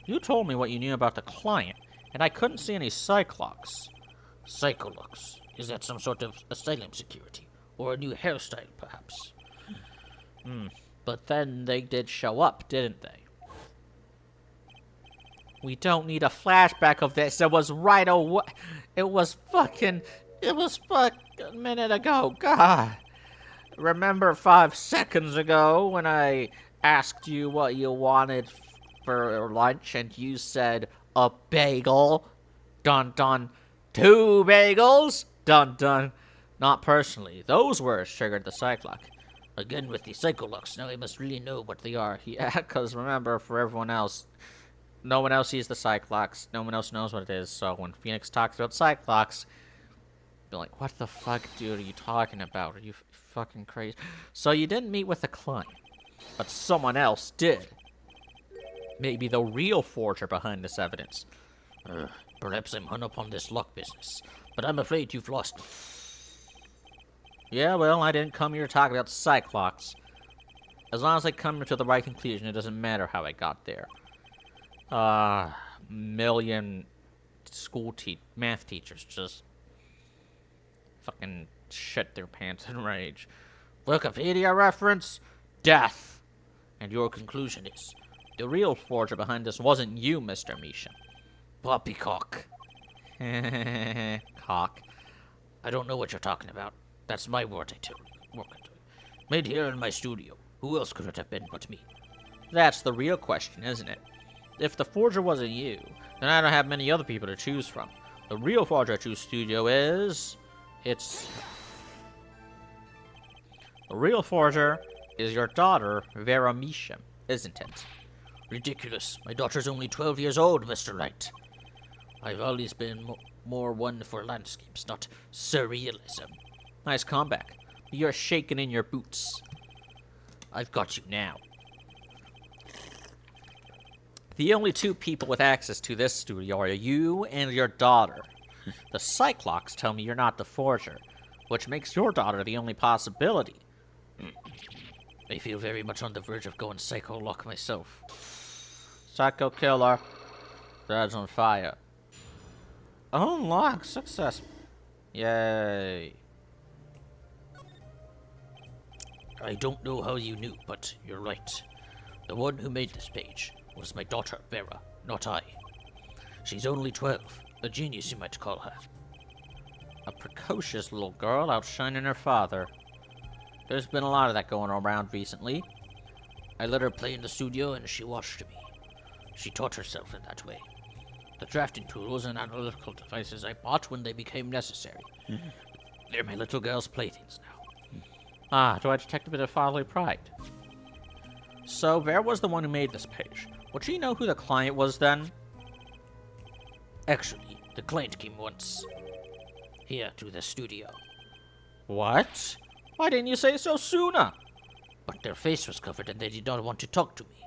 You told me what you knew about the client, and I couldn't see any Cyclops. Psycholux. Is that some sort of asylum security? Or a new hairstyle, perhaps? But then they did show up, didn't they? We don't need a flashback of this. It was right away. It was fucking a minute ago. God. Remember 5 seconds ago when I asked you what you wanted for lunch and you said a bagel? Dun dun. 2 bagels? Dun dun. Not personally. Those words triggered the Cyclops. Again with the Psycholux. Now I must really know what they are. Yeah, because remember, for everyone else, no one else sees the Cyclops. No one else knows what it is. So when Phoenix talks about Cyclops, be like, what the fuck, dude, are you talking about? Are you fucking crazy? So you didn't meet with the client, but someone else did. Maybe the real forger behind this evidence. Perhaps I'm hung up on this luck business. But I'm afraid you've lost me. Yeah, well, I didn't come here to talk about Cyclops. As long as I come to the right conclusion, it doesn't matter how I got there. Million math teachers just fucking shit their pants in rage. Wikipedia reference? Death. And your conclusion is? The real forger behind this wasn't you, Mr. Misha. Poppycock. Cock. I don't know what you're talking about. That's my word, I tell you. Made here in my studio. Who else could it have been but me? That's the real question, isn't it? If the forger wasn't you, then I don't have many other people to choose from. The real forger at your studio is... The real forger is your daughter, Vera Misha, isn't it? Ridiculous. My daughter's only 12 years old, Mr. Wright. I've always been more one for landscapes, not surrealism. Nice comeback. You're shaking in your boots. I've got you now. The only 2 people with access to this studio are you and your daughter. The Cyclops tell me you're not the forger, which makes your daughter the only possibility. I feel very much on the verge of going psycho-lock myself. Psycho killer. Dad's on fire. Unlock success. Yay. I don't know how you knew, but you're right. The one who made this page was my daughter, Vera, not I. She's only 12. A genius, you might call her. A precocious little girl outshining her father. There's been a lot of that going around recently. I let her play in the studio and she watched me. She taught herself in that way. The drafting tools and analytical devices I bought when they became necessary. They're my little girl's playthings now. Ah, do I detect a bit of fatherly pride? So, Vera was the one who made this page. Would she know who the client was then? Actually, the client came once. Here to the studio. What? Why didn't you say so sooner? But their face was covered and they did not want to talk to me.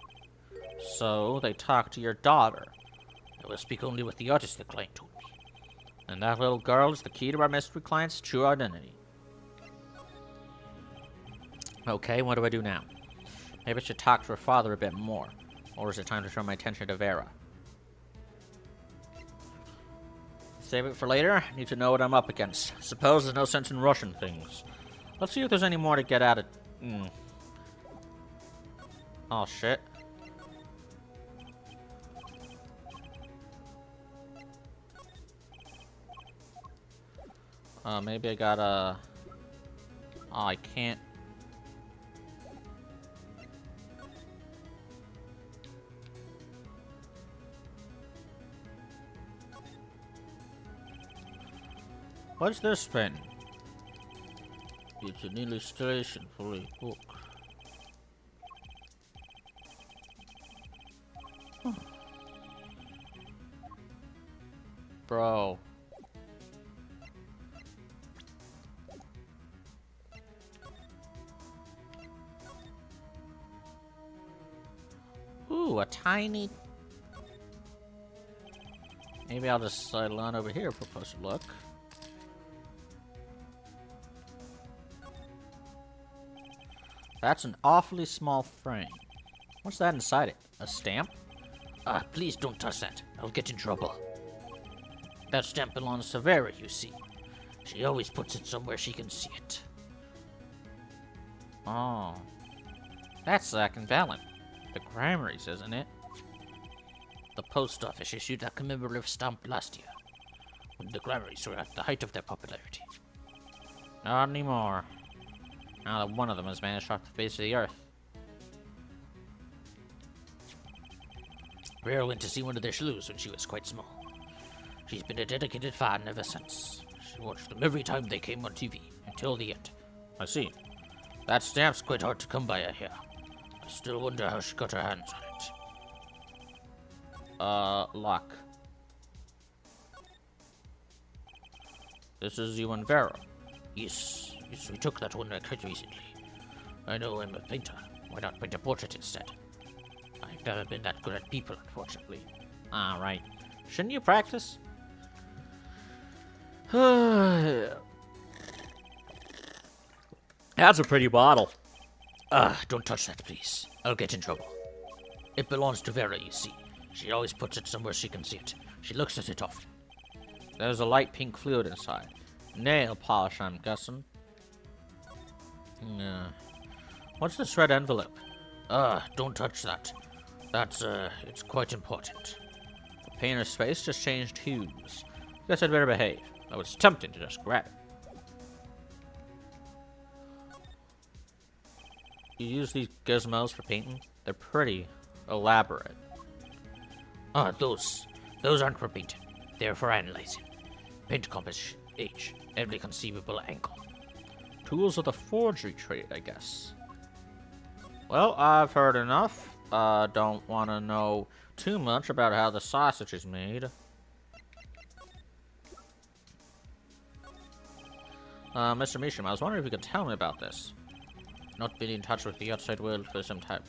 So, they talked to your daughter. I will speak only with the artist, the client told me. And that little girl is the key to our mystery client's true identity. Okay, what do I do now? Maybe I should talk to her father a bit more. Or is it time to turn my attention to Vera? Save it for later. I need to know what I'm up against. Suppose there's no sense in rushing things. Let's see if there's any more to get out of... Oh, shit. Maybe I gotta... Oh, I can't... What's this spin? It's an illustration for a book. Bro. Ooh, a tiny... Maybe I'll just sidle on over here for a closer look. That's an awfully small frame. What's that inside it? A stamp? Please don't touch that. I'll get in trouble. That stamp belongs to Vera, you see. She always puts it somewhere she can see it. Oh. That's Zack and Valen. The Grammarys, isn't it? The post office issued a commemorative stamp last year, when the Grammarys were at the height of their popularity. Not anymore. Now that one of them has vanished off the face of the earth. Rare went to see one of their shrews when she was quite small. She's been a dedicated fan ever since. She watched them every time they came on TV, until the end. I see. That stamp's quite hard to come by, I hear. I still wonder how she got her hands on it. Luck. This is you and Vera. Yes, we took that one quite recently. I know I'm a painter. Why not paint a portrait instead? I've never been that good at people, unfortunately. Ah, right. Shouldn't you practice? That's a pretty bottle. Don't touch that, please. I'll get in trouble. It belongs to Vera, you see. She always puts it somewhere she can see it. She looks at it often. There's a light pink fluid inside. Nail polish, I'm guessing. What's this red envelope? Don't touch that. It's quite important. The painter's face just changed hues. Guess I'd better behave. I was tempted to just grab it. You use these gizmos for painting? They're pretty elaborate. Those aren't for painting. They're for analyzing. Paint composition, age, every conceivable angle. Tools of the forgery trade, I guess. Well, I've heard enough. Don't want to know too much about how the sausage is made. Mr. Misham, I was wondering if you could tell me about this. Not been in touch with the outside world for some time.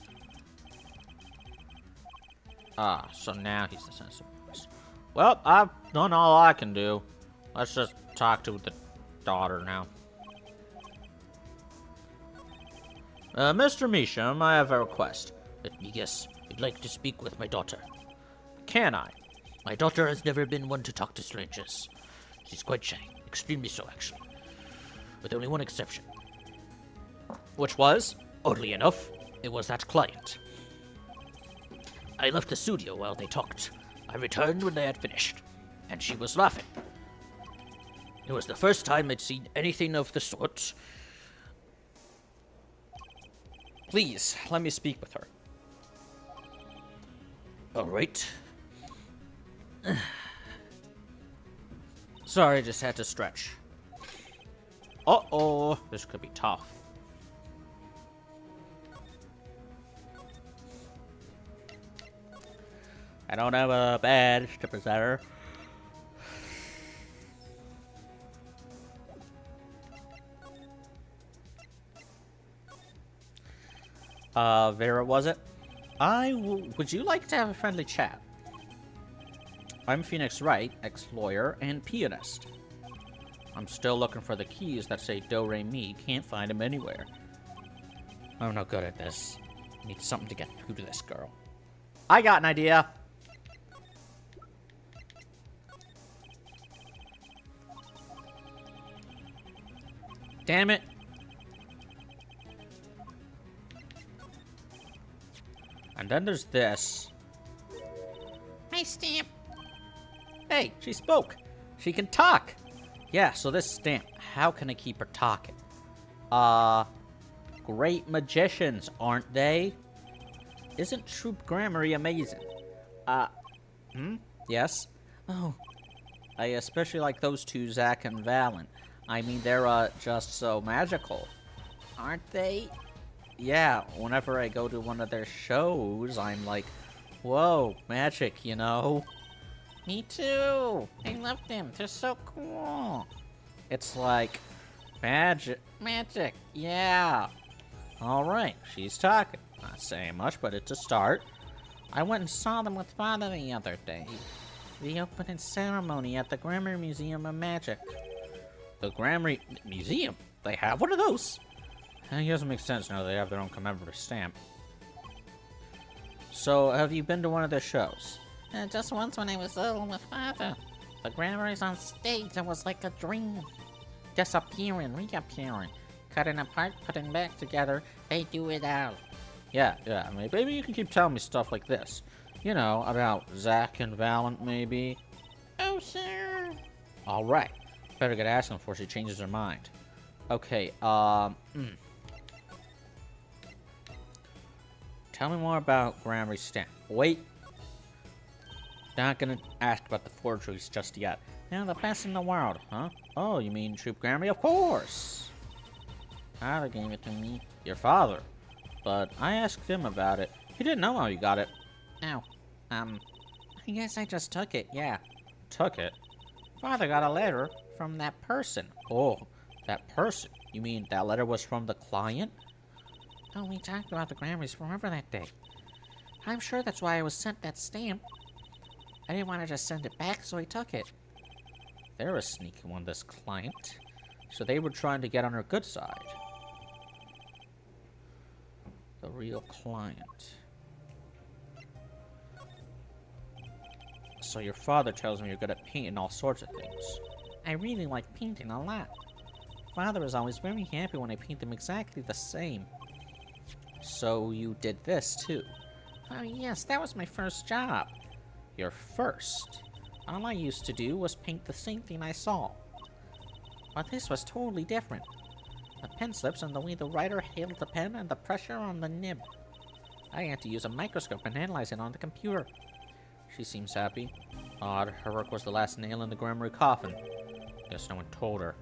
So now he's the sensible voice. Well, I've done all I can do. Let's just talk to the daughter now. Mr. Misham, I have a request. Let me guess. You'd like to speak with my daughter. Can I? My daughter has never been one to talk to strangers. She's quite shy. Extremely so, actually. With only one exception. Which was? Oddly enough, it was that client. I left the studio while they talked. I returned when they had finished, and she was laughing. It was the first time I'd seen anything of the sort. Please, let me speak with her. All right. Sorry, just had to stretch. Uh-oh, this could be tough. I don't have a badge to present her. Vera, was it? Would you like to have a friendly chat? I'm Phoenix Wright, ex-lawyer and pianist. I'm still looking for the keys that say Do Re Mi. Can't find them anywhere. I'm no good at this. Need something to get through to this girl. I got an idea. Damn it. And then there's this. Hi, Stamp. Hey, she spoke. She can talk. Yeah, so this stamp, how can I keep her talking? Great magicians, aren't they? Isn't Troop Grammary amazing? Yes? Oh, I especially like those two, Zack and Valen. I mean, they're just so magical, aren't they? Yeah, whenever I go to one of their shows, I'm like, whoa, magic, you know? Me too. I love them. They're so cool. It's like, magic. Magic. Yeah. Alright, she's talking. Not saying much, but it's a start. I went and saw them with Father the other day. The opening ceremony at the Grammar Museum of Magic. The Grammar Museum? They have one of those? It doesn't make sense now they have their own commemorative stamp. So, have you been to one of their shows? Just once when I was little with Father. The grammar is on stage. It was like a dream. Disappearing, reappearing. Cutting apart, putting back together. They do it all. Yeah, I mean, maybe you can keep telling me stuff like this. You know, about Zack and Valent, maybe. Oh, sure. Alright. Better get asking before she changes her mind. Okay, Tell me more about Grammar Stamp. Wait. Not gonna ask about the forgeries just yet. They're the best in the world, huh? Oh, you mean Troop Grammar? Of course! Father gave it to me. Your father. But I asked him about it. He didn't know how you got it. Oh, I guess I just took it, yeah. Took it? Father got a letter from that person. Oh, that person? You mean that letter was from the client? Oh, we talked about the grammars forever that day. I'm sure that's why I was sent that stamp. I didn't want to just send it back, so I took it. They're a sneaky one, this client. So they were trying to get on her good side. The real client. So your father tells me you're good at painting all sorts of things. I really like painting a lot. Father is always very happy when I paint them exactly the same. So you did this too? Oh yes, that was my first job. Your first? All I used to do was paint the same thing I saw. But this was totally different. The pen slips and the way the writer held the pen and the pressure on the nib. I had to use a microscope and analyze it on the computer. She seems happy. Odd, her work was the last nail in the Grammar coffin. Guess no one told her.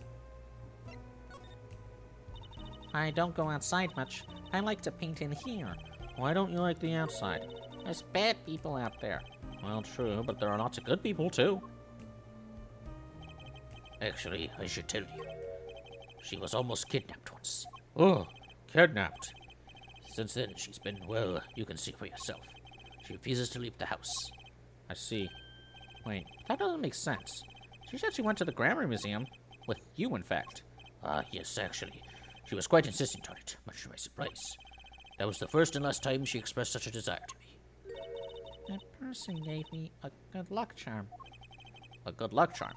I don't go outside much. I like to paint in here. Why don't you like the outside? There's bad people out there. Well, true, but there are lots of good people, too. Actually, I should tell you. She was almost kidnapped once. Oh, kidnapped. Since then, she's been, well, you can see for yourself. She refuses to leave the house. I see. Wait, that doesn't make sense. She said she went to the Grammar Museum. With you, in fact. Yes, actually. She was quite insistent on it, much to my surprise. That was the first and last time she expressed such a desire to me. That person gave me a good luck charm. A good luck charm?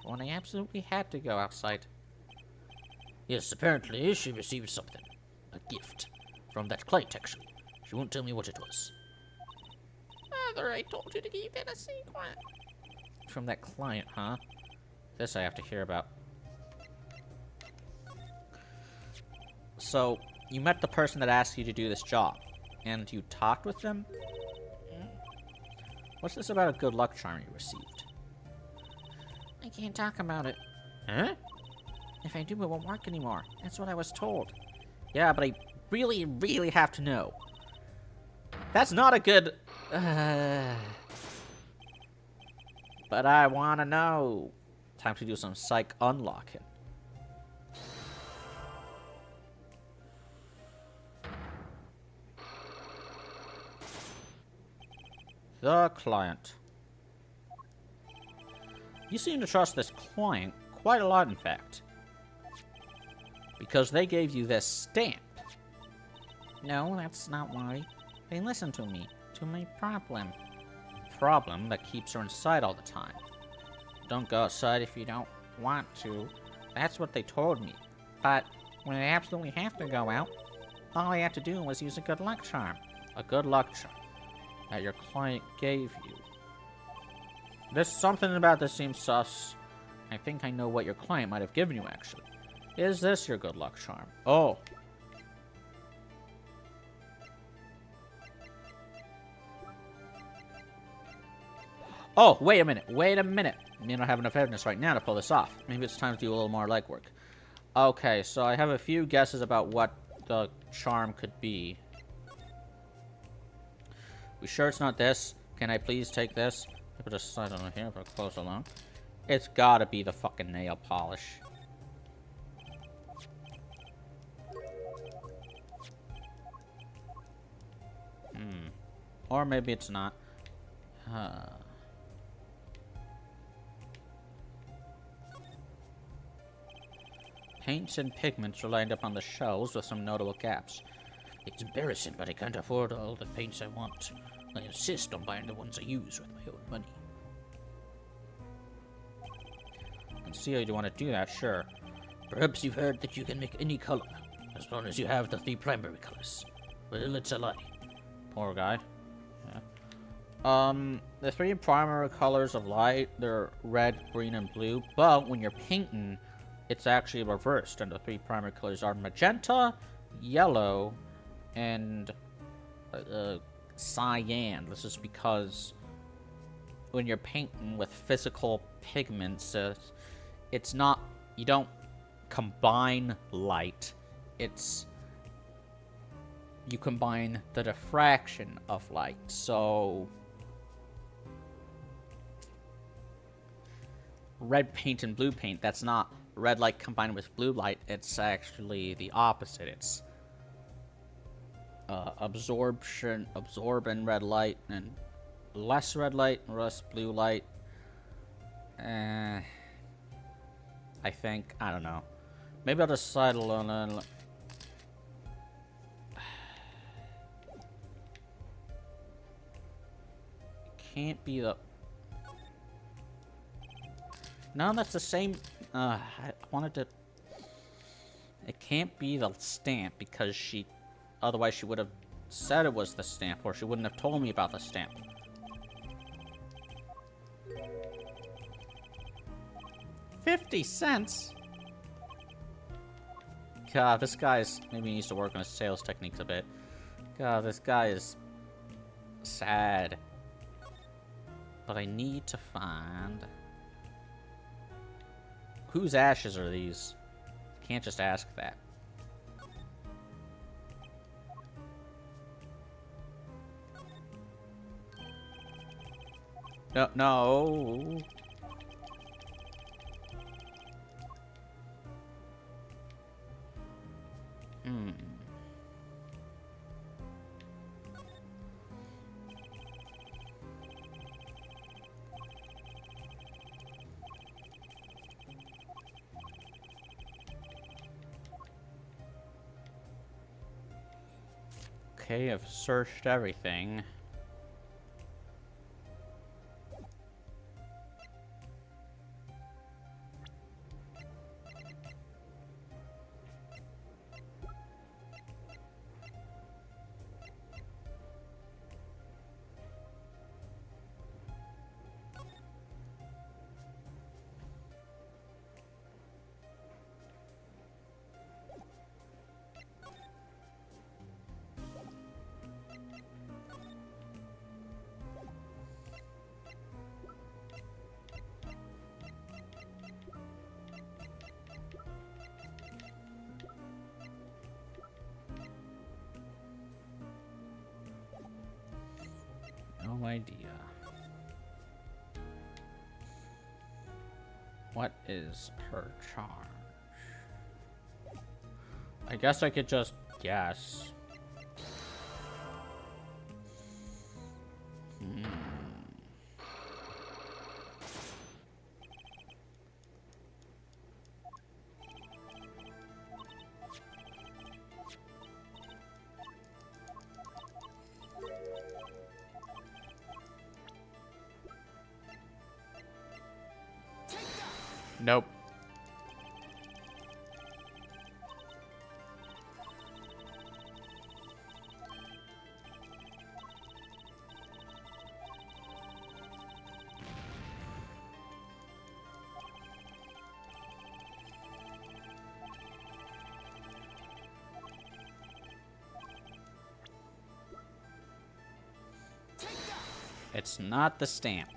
When I absolutely had to go outside. Yes, apparently she received something. A gift. From that client, actually. She won't tell me what it was. Father, I told you to keep it a secret. From that client, huh? This I have to hear about. So, you met the person that asked you to do this job, and you talked with them? What's this about a good luck charm you received? I can't talk about it. Huh? If I do, it won't work anymore. That's what I was told. Yeah, but I really, really have to know. That's not a good... But I want to know. Time to do some psych unlocking. The client. You seem to trust this client quite a lot, in fact. Because they gave you this stamp. No, that's not why. They listened to me, to my problem. Problem that keeps her inside all the time. Don't go outside if you don't want to. That's what they told me. But when I absolutely have to go out, all I had to do was use a good luck charm. A good luck charm that your client gave you. There's something about this seems sus. I think I know what your client might have given you, actually. Is this your good luck charm? Oh. Oh, wait a minute. Wait a minute. I don't have enough evidence right now to pull this off. Maybe it's time to do a little more legwork. Okay, so I have a few guesses about what the charm could be. We sure it's not this? Can I please take this? I put a slide on here for a closer look. It's gotta be the fucking nail polish. Or maybe it's not. Paints and pigments are lined up on the shelves with some notable gaps. It's embarrassing, but I can't afford all the paints I want. I insist on buying the ones I use with my own money. I can see how you want to do that, sure. Perhaps you've heard that you can make any color, as long as you have the 3 primary colors. Well, it's a lie. Poor guy. Yeah. The 3 primary colors of light, they're red, green, and blue. But when you're painting, it's actually reversed, and the 3 primary colors are magenta, yellow, and cyan. This is because when you're painting with physical pigments, it's not, you don't combine light, it's, you combine the diffraction of light. So red paint and blue paint, that's not red light combined with blue light, it's actually the opposite. It's absorbing red light and less red light and less blue light. I think, I don't know. Maybe I'll decide alone. Can't be the... No, that's the same... I wanted to... It can't be the stamp because she... Otherwise she would have said it was the stamp, or she wouldn't have told me about the stamp. $0.50? God, this guy's... Maybe he needs to work on his sales techniques a bit. God, this guy is... sad. But I need to find... Whose ashes are these? Can't just ask that. No, no. Okay, I've searched everything. No idea. What is her charge? I guess I could just guess. Nope. It's not the stamp.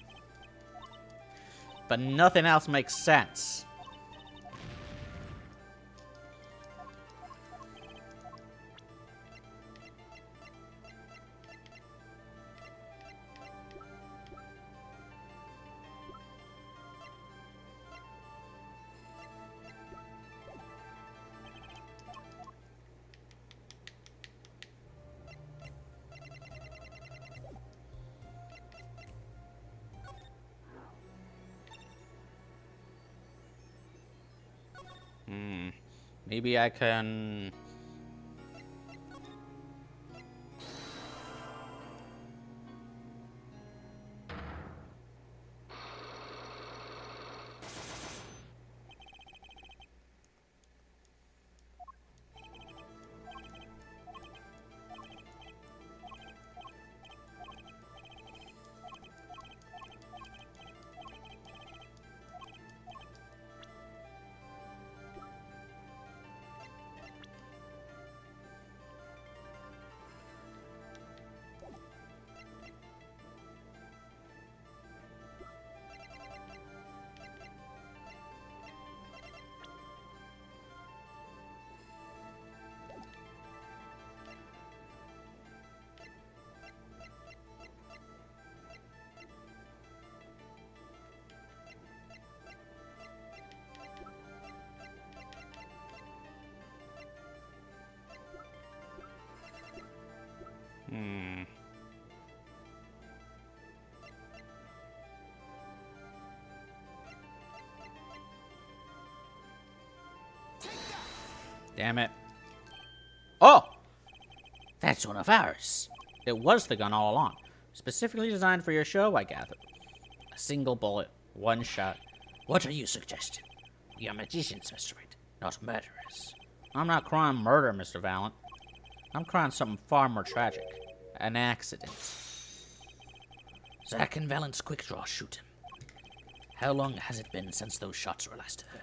but nothing else makes sense. Maybe I can... Damn it. Oh! That's one of ours. It was the gun all along. Specifically designed for your show, I gather. A single bullet, one shot. What are you suggesting? We are magicians, Mr. Wright, not murderers. I'm not crying murder, Mr. Valent. I'm crying something far more tragic. An accident. Zack and Valent's quick draw shoot him. How long has it been since those shots were last heard?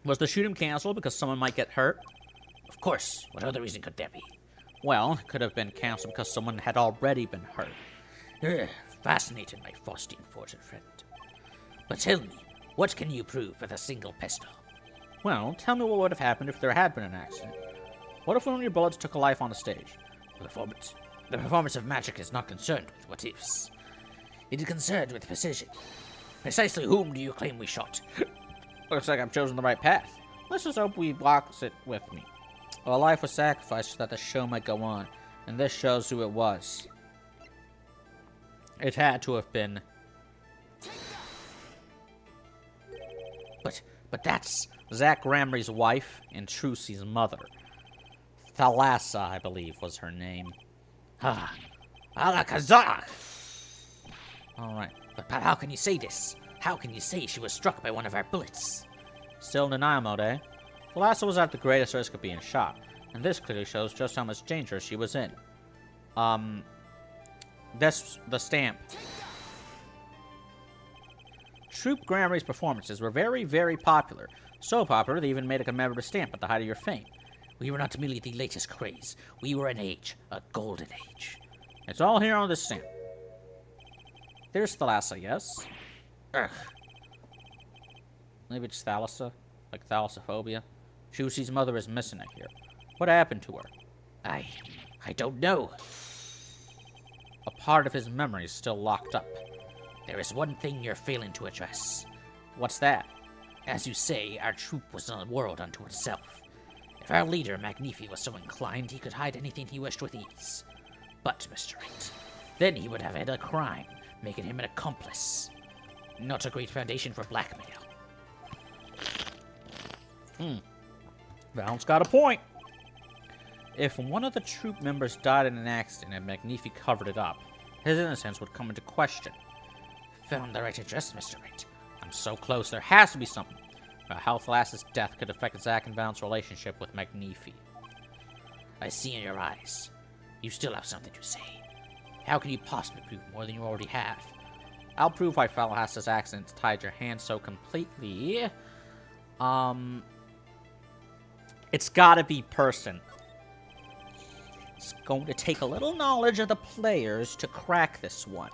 Was the shooting canceled because someone might get hurt? Of course. What other reason could there be? Well, it could have been canceled because someone had already been hurt. Fascinating, my Faustine Fortune friend. But tell me, what can you prove with a single pistol? Well, tell me what would have happened if there had been an accident. What if one of your bullets took a life on the stage? The performance of magic is not concerned with what ifs. It is concerned with precision. Precisely whom do you claim we shot? Looks like I've chosen the right path. Let's just hope he walks it with me. A life was sacrificed so that the show might go on, and this shows who it was. It had to have been. But that's Zack Ramry's wife and Trucy's mother. Thalassa, I believe, was her name. Alakazar! Alright. But how can you say this? How can you say she was struck by one of our bullets? Still in denial mode, eh? Thalassa was at the greatest risk of being shot, and this clearly shows just how much danger she was in. That's the stamp. Troop Grammary's performances were very, very popular. So popular they even made a commemorative stamp at the height of your fame. We were not merely the latest craze. We were an age, a golden age. It's all here on this stamp. There's Thalassa, yes? Ugh. Maybe it's Thalassa, like thalassophobia. Trucy's mother is missing it here. What happened to her? I don't know. A part of his memory is still locked up. There is one thing you're failing to address. What's that? As you say, our troop was a world unto itself. If our leader, Magnifi, was so inclined, he could hide anything he wished with ease. But, Mr. Wright, then he would have had a crime, making him an accomplice. Not a great foundation for blackmail. Valent's got a point. If one of the troop members died in an accident and Magnifi covered it up, his innocence would come into question. Found the right address, Mr. Wright. I'm so close, there has to be something about how Thalassa's death could affect Zack and Valent's relationship with Magnifi. I see in your eyes. You still have something to say. How can you possibly prove more than you already have? I'll prove why Thalassa's accident tied your hands so completely. It's gotta be person. It's going to take a little knowledge of the players to crack this one.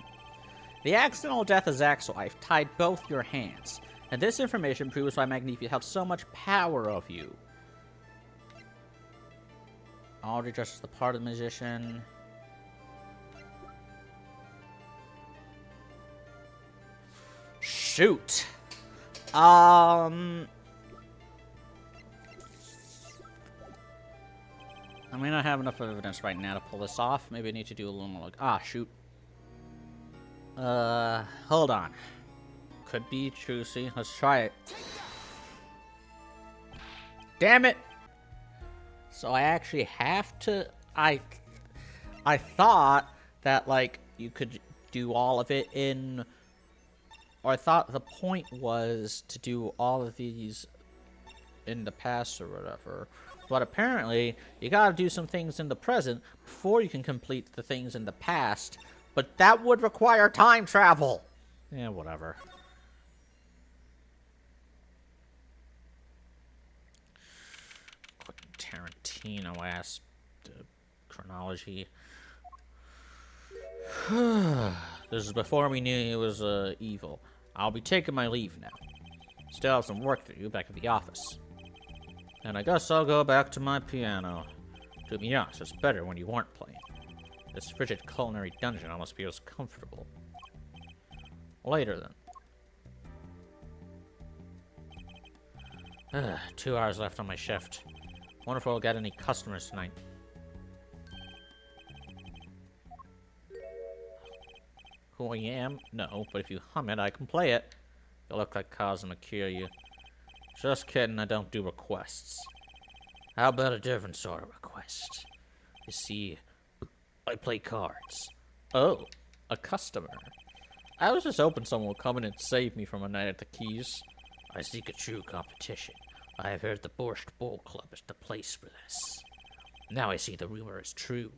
The accidental death of Zack's wife tied both your hands, and this information proves why Magnifica held so much power of you. Already dressed as the part of the magician. Shoot. I may not have enough evidence right now to pull this off. Maybe I need to do a little more like, shoot. Hold on. Could be juicy. Let's try it. Damn it! So I actually have to... I thought that, like, you could do all of it in... Or I thought the point was to do all of these in the past or whatever. But apparently, you gotta do some things in the present before you can complete the things in the past. But that would require time travel! Yeah, whatever. Quentin Tarantino-ass chronology. This is before we knew he was evil. I'll be taking my leave now. Still have some work to do back at the office. And I guess I'll go back to my piano. To be honest, it's better when you weren't playing. This frigid culinary dungeon almost feels comfortable. Later, then. 2 hours left on my shift. Wonder if we'll get any customers tonight. Who I am? No, but if you hum it, I can play it. You look like Kazuma Kiryu. Just kidding, I don't do requests. How about a different sort of request? You see, I play cards. Oh, a customer. I was just hoping someone would come in and save me from a night at the Keys. I seek a true competition. I have heard the Borscht Bowl Club is the place for this. Now I see the rumor is true.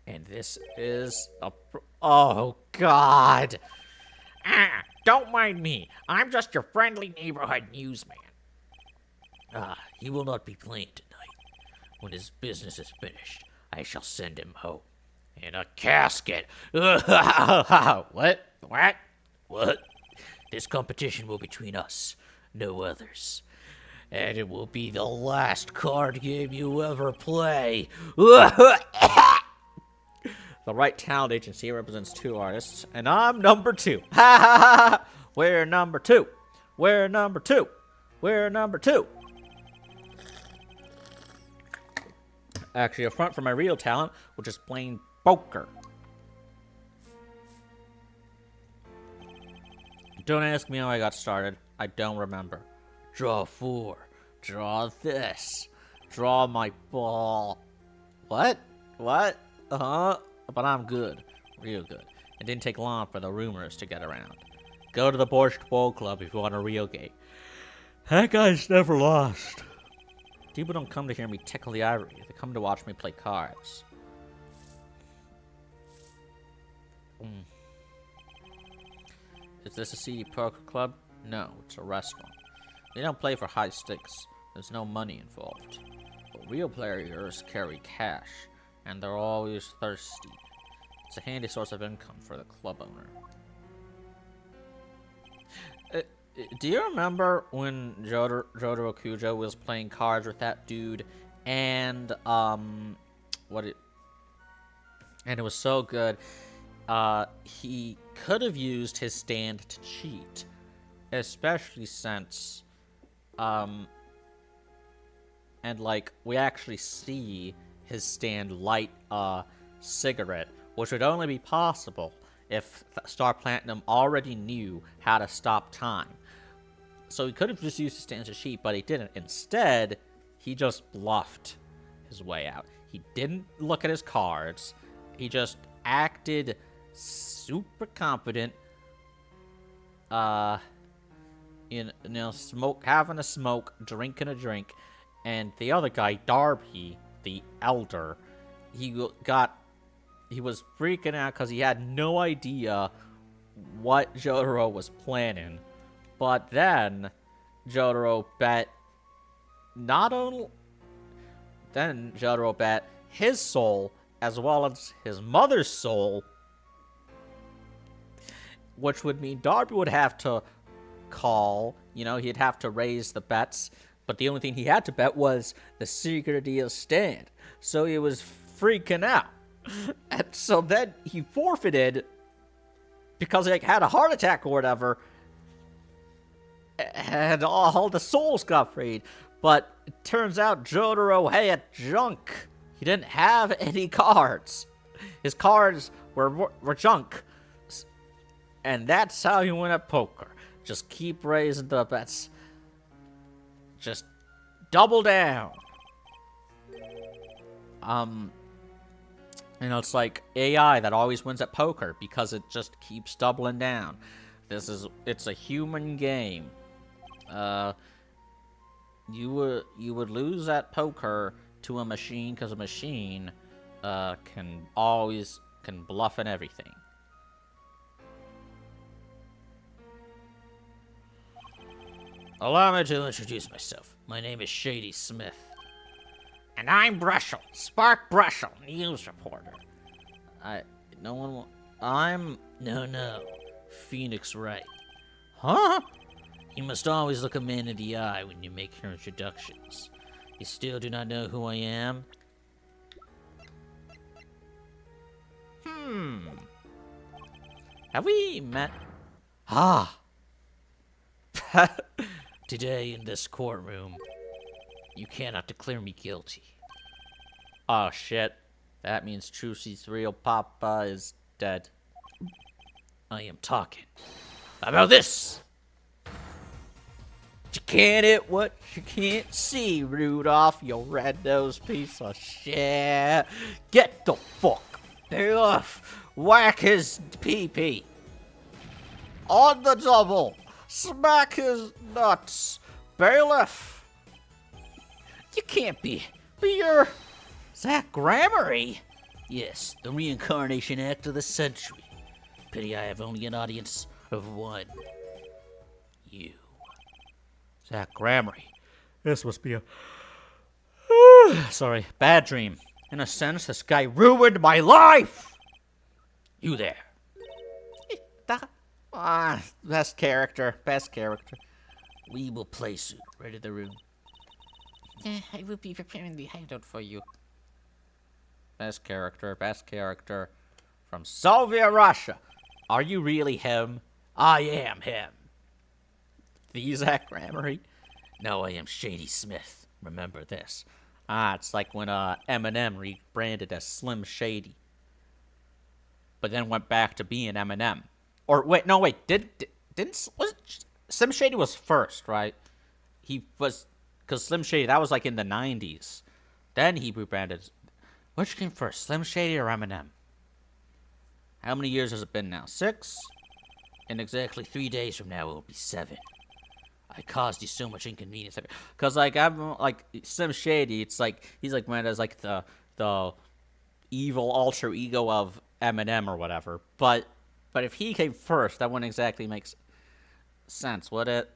And this is a... Oh, God! Don't mind me. I'm just your friendly neighborhood newsman. He will not be playing tonight. When his business is finished, I shall send him home. In a casket. What? What? This competition will be between us, no others. And it will be the last card game you ever play. The Right Talent Agency represents 2 artists, and I'm number 2. Ha ha ha! We're number 2. We're number 2. We're number 2. Actually, a front for my real talent, which is playing poker. Don't ask me how I got started. I don't remember. Draw 4. Draw this. Draw my ball. What? What? Uh-huh. But I'm good. Real good. It didn't take long for the rumors to get around. Go to the Borscht Bowl Club if you want a real game. That guy's never lost. People don't come to hear me tickle the ivory. They come to watch me play cards. Is this a seedy poker club? No, it's a restaurant. They don't play for high stakes. There's no money involved. But real players carry cash, and they're always thirsty. It's a handy source of income for the club owner. Do you remember when Jotaro Kujo was playing cards with that dude, and and it was so good. He could have used his stand to cheat, especially since and like we actually see his stand light a cigarette, which would only be possible if Star Platinum already knew how to stop time. So he could have just used his stand to cheat, but he didn't. Instead, he just bluffed his way out. He didn't look at his cards. He just acted super confident. Having a smoke, drinking a drink, and the other guy, Darby, the elder, he was freaking out because he had no idea what Jotaro was planning. But then Jotaro bet Jotaro bet his soul as well as his mother's soul which would mean Darby would have to call. You know, he'd have to raise the bets. But the only thing he had to bet was the secret deal stand. So he was freaking out. And so then he forfeited because he had a heart attack or whatever. And all the souls got freed. But it turns out Jotaro had junk. He didn't have any cards. His cards were junk. And that's how you win at poker. Just keep raising the bets. Just double down. You know, it's like AI that always wins at poker because it just keeps doubling down. It's a human game. You would lose at poker to a machine because a machine can bluff and everything. Allow me to introduce myself. My name is Shady Smith. And I'm Brushel, Spark Brushel, news reporter. No, Phoenix Wright. Huh? You must always look a man in the eye when you make your introductions. You still do not know who I am? Have we met? Today in this courtroom, you cannot declare me guilty. Oh shit. That means Trucy's real papa is dead. I am talking about this! You can't hit what you can't see, Rudolph, you red-nosed piece of shit. Get the fuck off. Whack his pee-pee. On the double. Smack his nuts. Bailiff. You can't be. But you're Zach Gramarye. Yes, the reincarnation act of the century. Pity I have only an audience of one. You. Zach Gramarye. This must be a... Sorry, bad dream. In a sense, this guy ruined my life! You there. Best character. We will play soon. Right in the room. I will be preparing the hideout for you. Best character. From Soviet Russia. Are you really him? I am him. The Zach Gramarye? No, I am Shady Smith. Remember this. It's like when Eminem rebranded as Slim Shady. But then went back to being Eminem. Or wait, no, wait. Slim Shady was first, right? He was, because Slim Shady, that was like in the 90s. Then he rebranded. Which came first, Slim Shady or Eminem? How many years has it been now? 6? In exactly 3 days from now, it will be 7. I caused you so much inconvenience. Because, like, I'm, like, Slim Shady, it's like, he's, like, meant as, like, the evil alter ego of Eminem or whatever. But if he came first, that wouldn't exactly make sense, would it?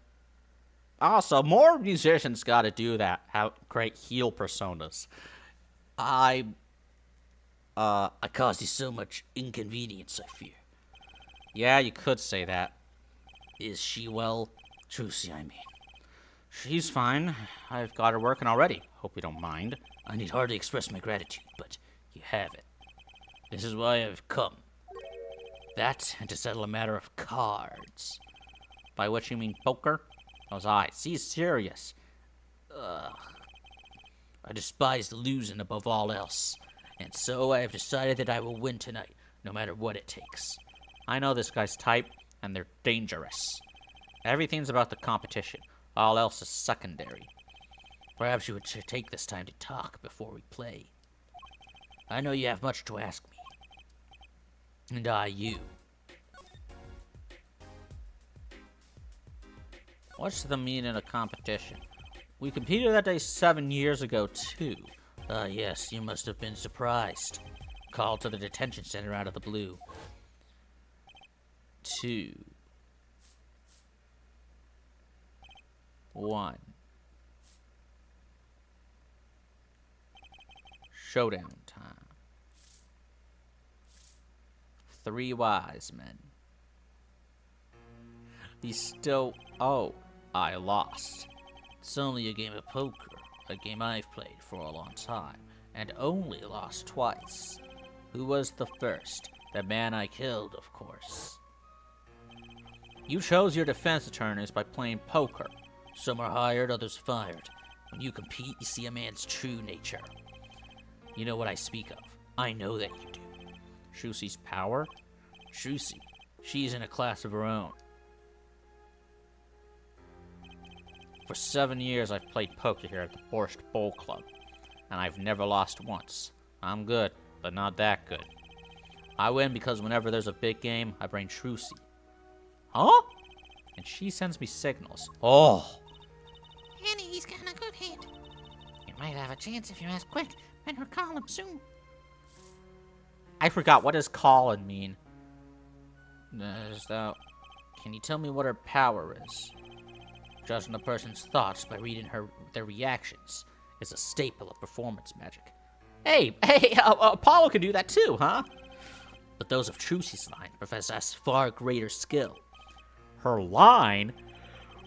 Also, more musicians got to do that. Have great heel personas. I caused you so much inconvenience, I fear. Yeah, you could say that. Is she well? Trucy, I mean. She's fine. I've got her working already. Hope you don't mind. I need hardly express my gratitude, but you have it. This is why I've come. That, and to settle a matter of cards. By which you mean poker? Those eyes. He's serious. I despise losing above all else, and so I have decided that I will win tonight, no matter what it takes. I know this guy's type, and they're dangerous. Everything's about the competition. All else is secondary. Perhaps you would take this time to talk before we play. I know you have much to ask me. And I you. What's the meaning of competition? We competed that day 7 years ago, too. Yes, you must have been surprised. Called to the detention center out of the blue. 2, 1. Showdown time. 3 wise men. He's still... Oh, I lost. It's only a game of poker, a game I've played for a long time, and only lost twice. Who was the first? The man I killed, of course. You chose your defense attorneys by playing poker. Some are hired, others fired. When you compete, you see a man's true nature. You know what I speak of. I know that you do. Shusi's power? Shusi, she's in a class of her own. For 7 years, I've played poker here at the Borscht Bowl Club, and I've never lost once. I'm good, but not that good. I win because whenever there's a big game, I bring Shusi. Huh? And she sends me signals. Oh! And he's got a good hand. You might have a chance if you ask quick. Better call him soon. I forgot, what does Colin mean? Can you tell me what her power is? Judging a person's thoughts by reading their reactions is a staple of performance magic. Hey, Apollo can do that too, huh? But those of Trucy's line possess far greater skill. Her line?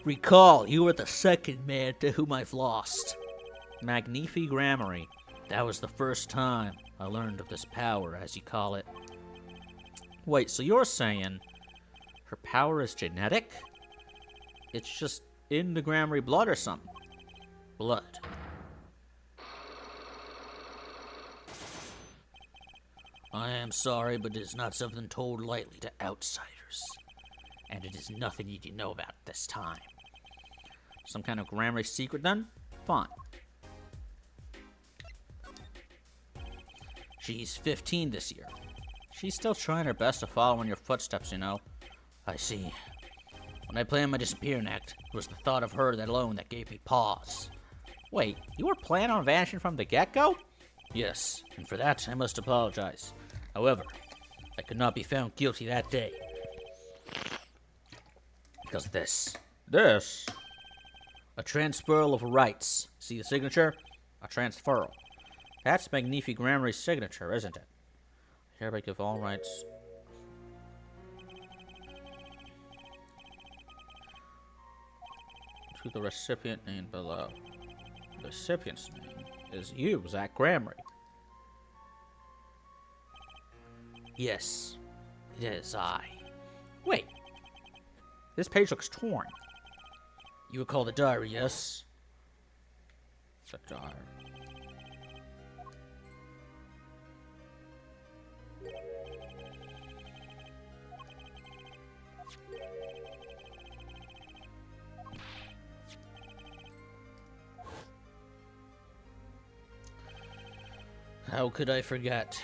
Recall, you were the second man to whom I've lost. Magnifi Gramarye. That was the first time I learned of this power, as you call it. Wait, so you're saying her power is genetic? It's just in the Gramarye blood or something? Blood. I am sorry, but it is not something told lightly to outsiders. And it is nothing you can know about at this time. Some kind of Gramarye secret then? Fine. She's 15 this year. She's still trying her best to follow in your footsteps, you know. I see. When I planned my disappearing act, it was the thought of her alone that gave me pause. Wait, you were planning on vanishing from the get-go? Yes, and for that I must apologize. However, I could not be found guilty that day. Because of this. This? A transferal of rights. See the signature? A transferal. That's Magnifi Gramarye's signature, isn't it? I hereby give all rights... to the recipient name below. The recipient's name is you, Zach Gramarye. Yes, it is I. Wait. This page looks torn. You recall the diary, yes? The diary. How could I forget?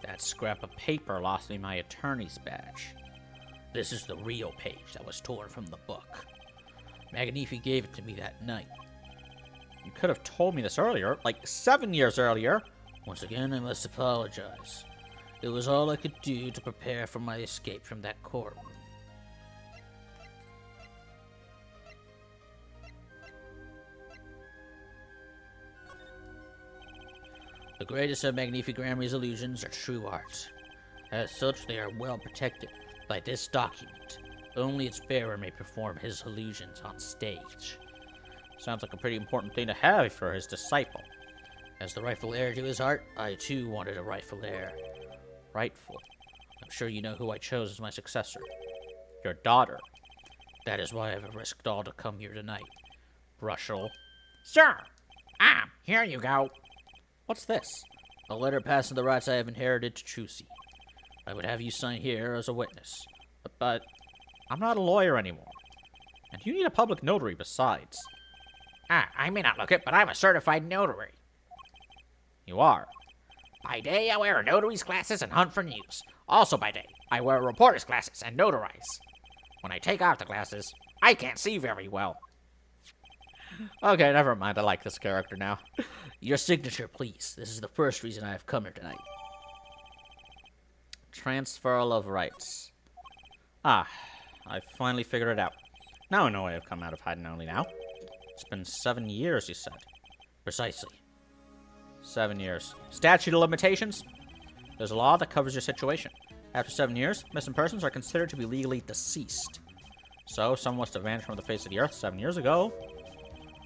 That scrap of paper lost me my attorney's badge. This is the real page that was torn from the book. Magnifi gave it to me that night. You could have told me this earlier, like 7 years earlier. Once again, I must apologize. It was all I could do to prepare for my escape from that courtroom. The greatest of Magnifi Gramarye's illusions are true art. As such, they are well protected by this document. Only its bearer may perform his illusions on stage. Sounds like a pretty important thing to have for his disciple. As the rightful heir to his art, I too wanted a rightful heir. Rightful? I'm sure you know who I chose as my successor. Your daughter. That is why I've risked all to come here tonight. Brushel. Sir! Here you go. What's this? A letter passing the rights I have inherited to Trucy. I would have you sign here as a witness. But I'm not a lawyer anymore. And you need a public notary besides. I may not look it, but I'm a certified notary. You are. By day, I wear notary's glasses and hunt for news. Also by day, I wear reporter's glasses and notarize. When I take off the glasses, I can't see very well. Okay, never mind. I like this character now. Your signature, please. This is the first reason I have come here tonight. Transferal of rights. I finally figured it out. Now I know I have come out of hiding only now. It's been 7 years, you said. Precisely. 7 years. Statute of limitations? There's a law that covers your situation. After 7 years, missing persons are considered to be legally deceased. So, if someone was to vanish from the face of the earth 7 years ago,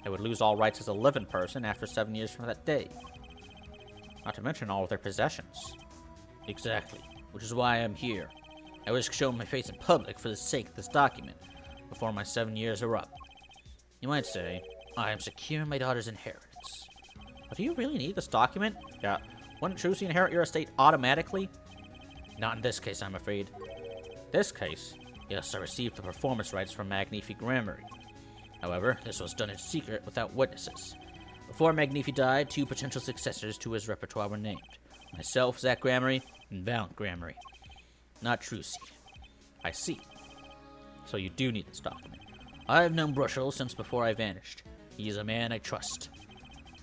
they would lose all rights as a living person after 7 years from that day. Not to mention all of their possessions. Exactly. Which is why I'm here. I risk showing my face in public for the sake of this document, before my 7 years are up. You might say, I am securing my daughter's inheritance. But do you really need this document? Yeah. Wouldn't Trucy inherit your estate automatically? Not in this case, I'm afraid. This case? Yes, I received the performance rights from Magnifi Grammary. However, this was done in secret without witnesses. Before Magnifi died, 2 potential successors to his repertoire were named. Myself, Zach Grammary, and Valiant Grammary. Not Trucy. I see. So you do need this document. I have known Brushel since before I vanished. He is a man I trust.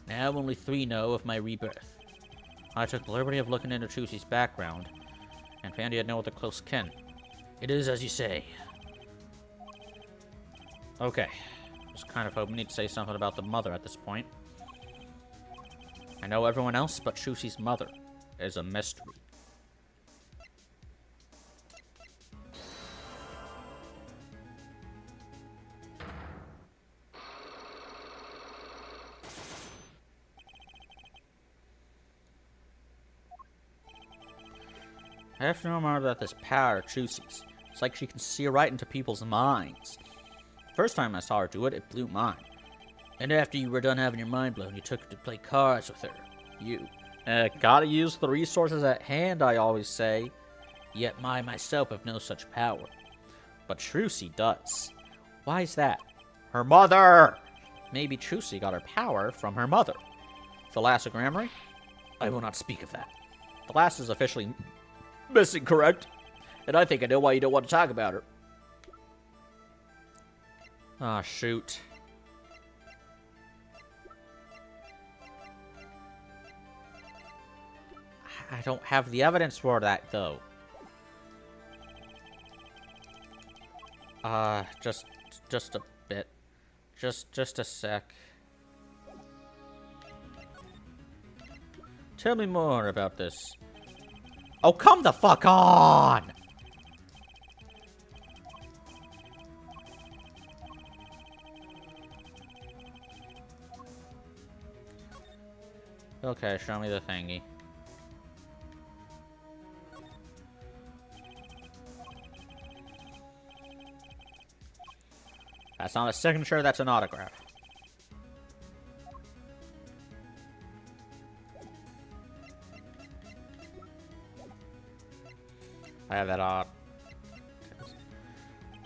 Now only 3 know of my rebirth. I took the liberty of looking into Trucy's background, and found he had no other close kin. It is as you say. Okay. Just kind of hoping he'd say something about the mother at this point. I know everyone else, but Trucy's mother is a mystery. I have to remember about this power of Trucy's. It's like she can see right into people's minds. First time I saw her do it, it blew mine. And after you were done having your mind blown, you took her to play cards with her. You. Gotta use the resources at hand, I always say. Yet I myself have no such power. But Trucy does. Why is that? Her mother! Maybe Trucy got her power from her mother. Thalassa Grammary? I will not speak of that. Thalassa is officially missing, correct? And I think I know why you don't want to talk about her. Ah, shoot. I don't have the evidence for that, though. Just a bit. Just a sec. Tell me more about this. Oh, come the fuck on! Okay, show me the thingy. That's not a signature, that's an autograph. I have that odd.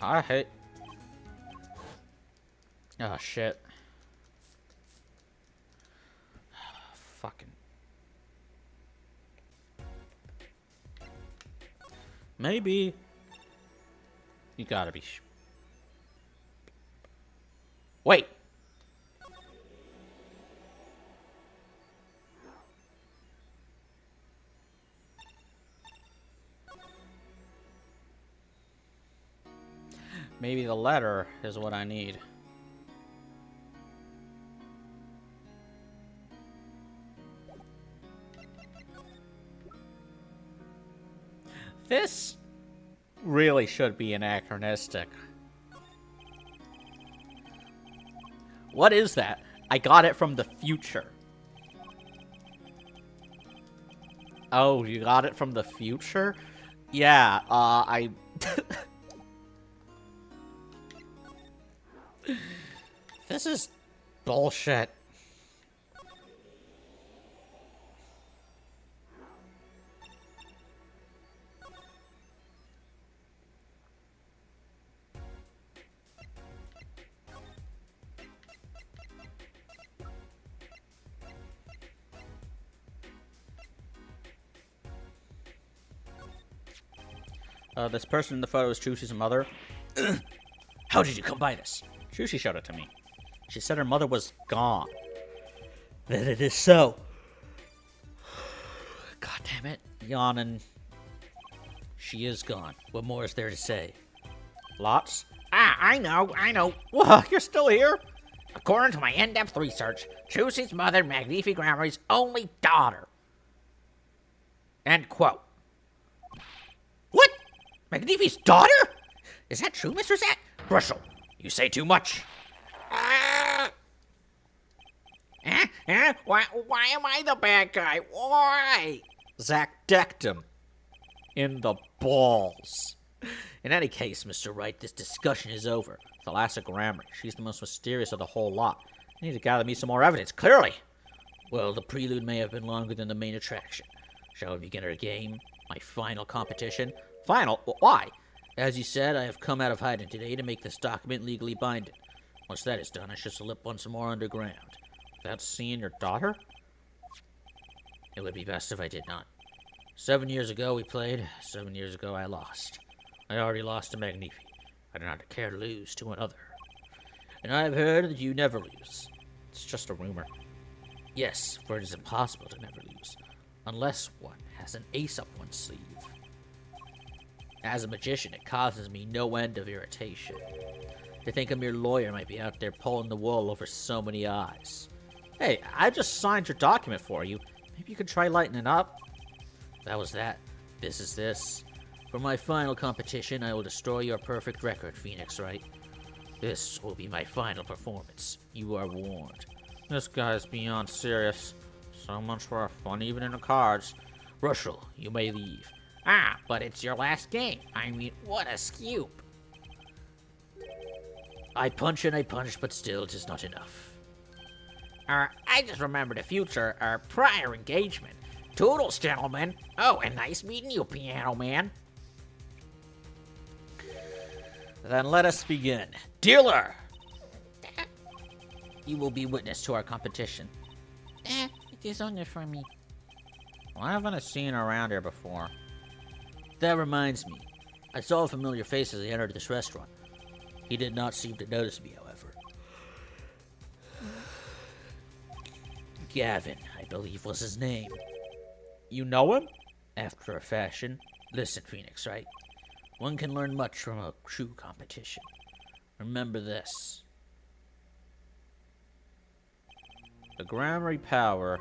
I hate. Oh shit. Fucking. Maybe. You gotta be. Wait. Maybe the letter is what I need. This really should be anachronistic. What is that? I got it from the future. Oh, you got it from the future? Yeah, I... This is bullshit. This person in the photo is Trucy's mother. How did you come by this? Trucy showed it to me. She said her mother was gone. Then it is so. God damn it. Yawning. She is gone. What more is there to say? Lots? I know. Whoa, you're still here? According to my in-depth research, Trucy's mother, Magnifi Grammary's only daughter. End quote. What? Magnifi's daughter? Is that true, Mr. Zach? Brushel, you say too much. Why am I the bad guy? Why? Zack decked him in the balls. In any case, Mr. Wright, this discussion is over. Thalassa Gramry, she's the most mysterious of the whole lot. I need to gather me some more evidence, clearly. Well, the prelude may have been longer than the main attraction. Shall we begin our game? My final competition? Final? Why? As you said, I have come out of hiding today to make this document legally binding. Once that is done, I shall slip one some more underground. Without seeing your daughter? It would be best if I did not. 7 years ago we played. 7 years ago I lost. I already lost to Magnifi. I do not care to lose to another. And I have heard that you never lose. It's just a rumor. Yes, for it is impossible to never lose, unless one has an ace up one's sleeve. As a magician, it causes me no end of irritation. To think a mere lawyer might be out there pulling the wool over so many eyes. Hey, I just signed your document for you. Maybe you could try lightening up. That was that. This is this. For my final competition, I will destroy your perfect record, Phoenix Wright. This will be my final performance. You are warned. This guy's beyond serious. So much for fun, even in the cards. Rushel, you may leave. But it's your last game. I mean, what a scoop. I punch and I punch, but still it is not enough. I just remembered a future, prior engagement. Toodles, gentlemen. Oh, and nice meeting you, Piano Man. Then let us begin. Dealer! You will be witness to our competition. It is only for me. Well, I haven't seen her around here before. That reminds me. I saw a familiar face as I entered this restaurant. He did not seem to notice me, however. Gavin, I believe was his name. You know him? After a fashion. Listen, Phoenix Wright. One can learn much from a true competition. Remember this. The Gramry power.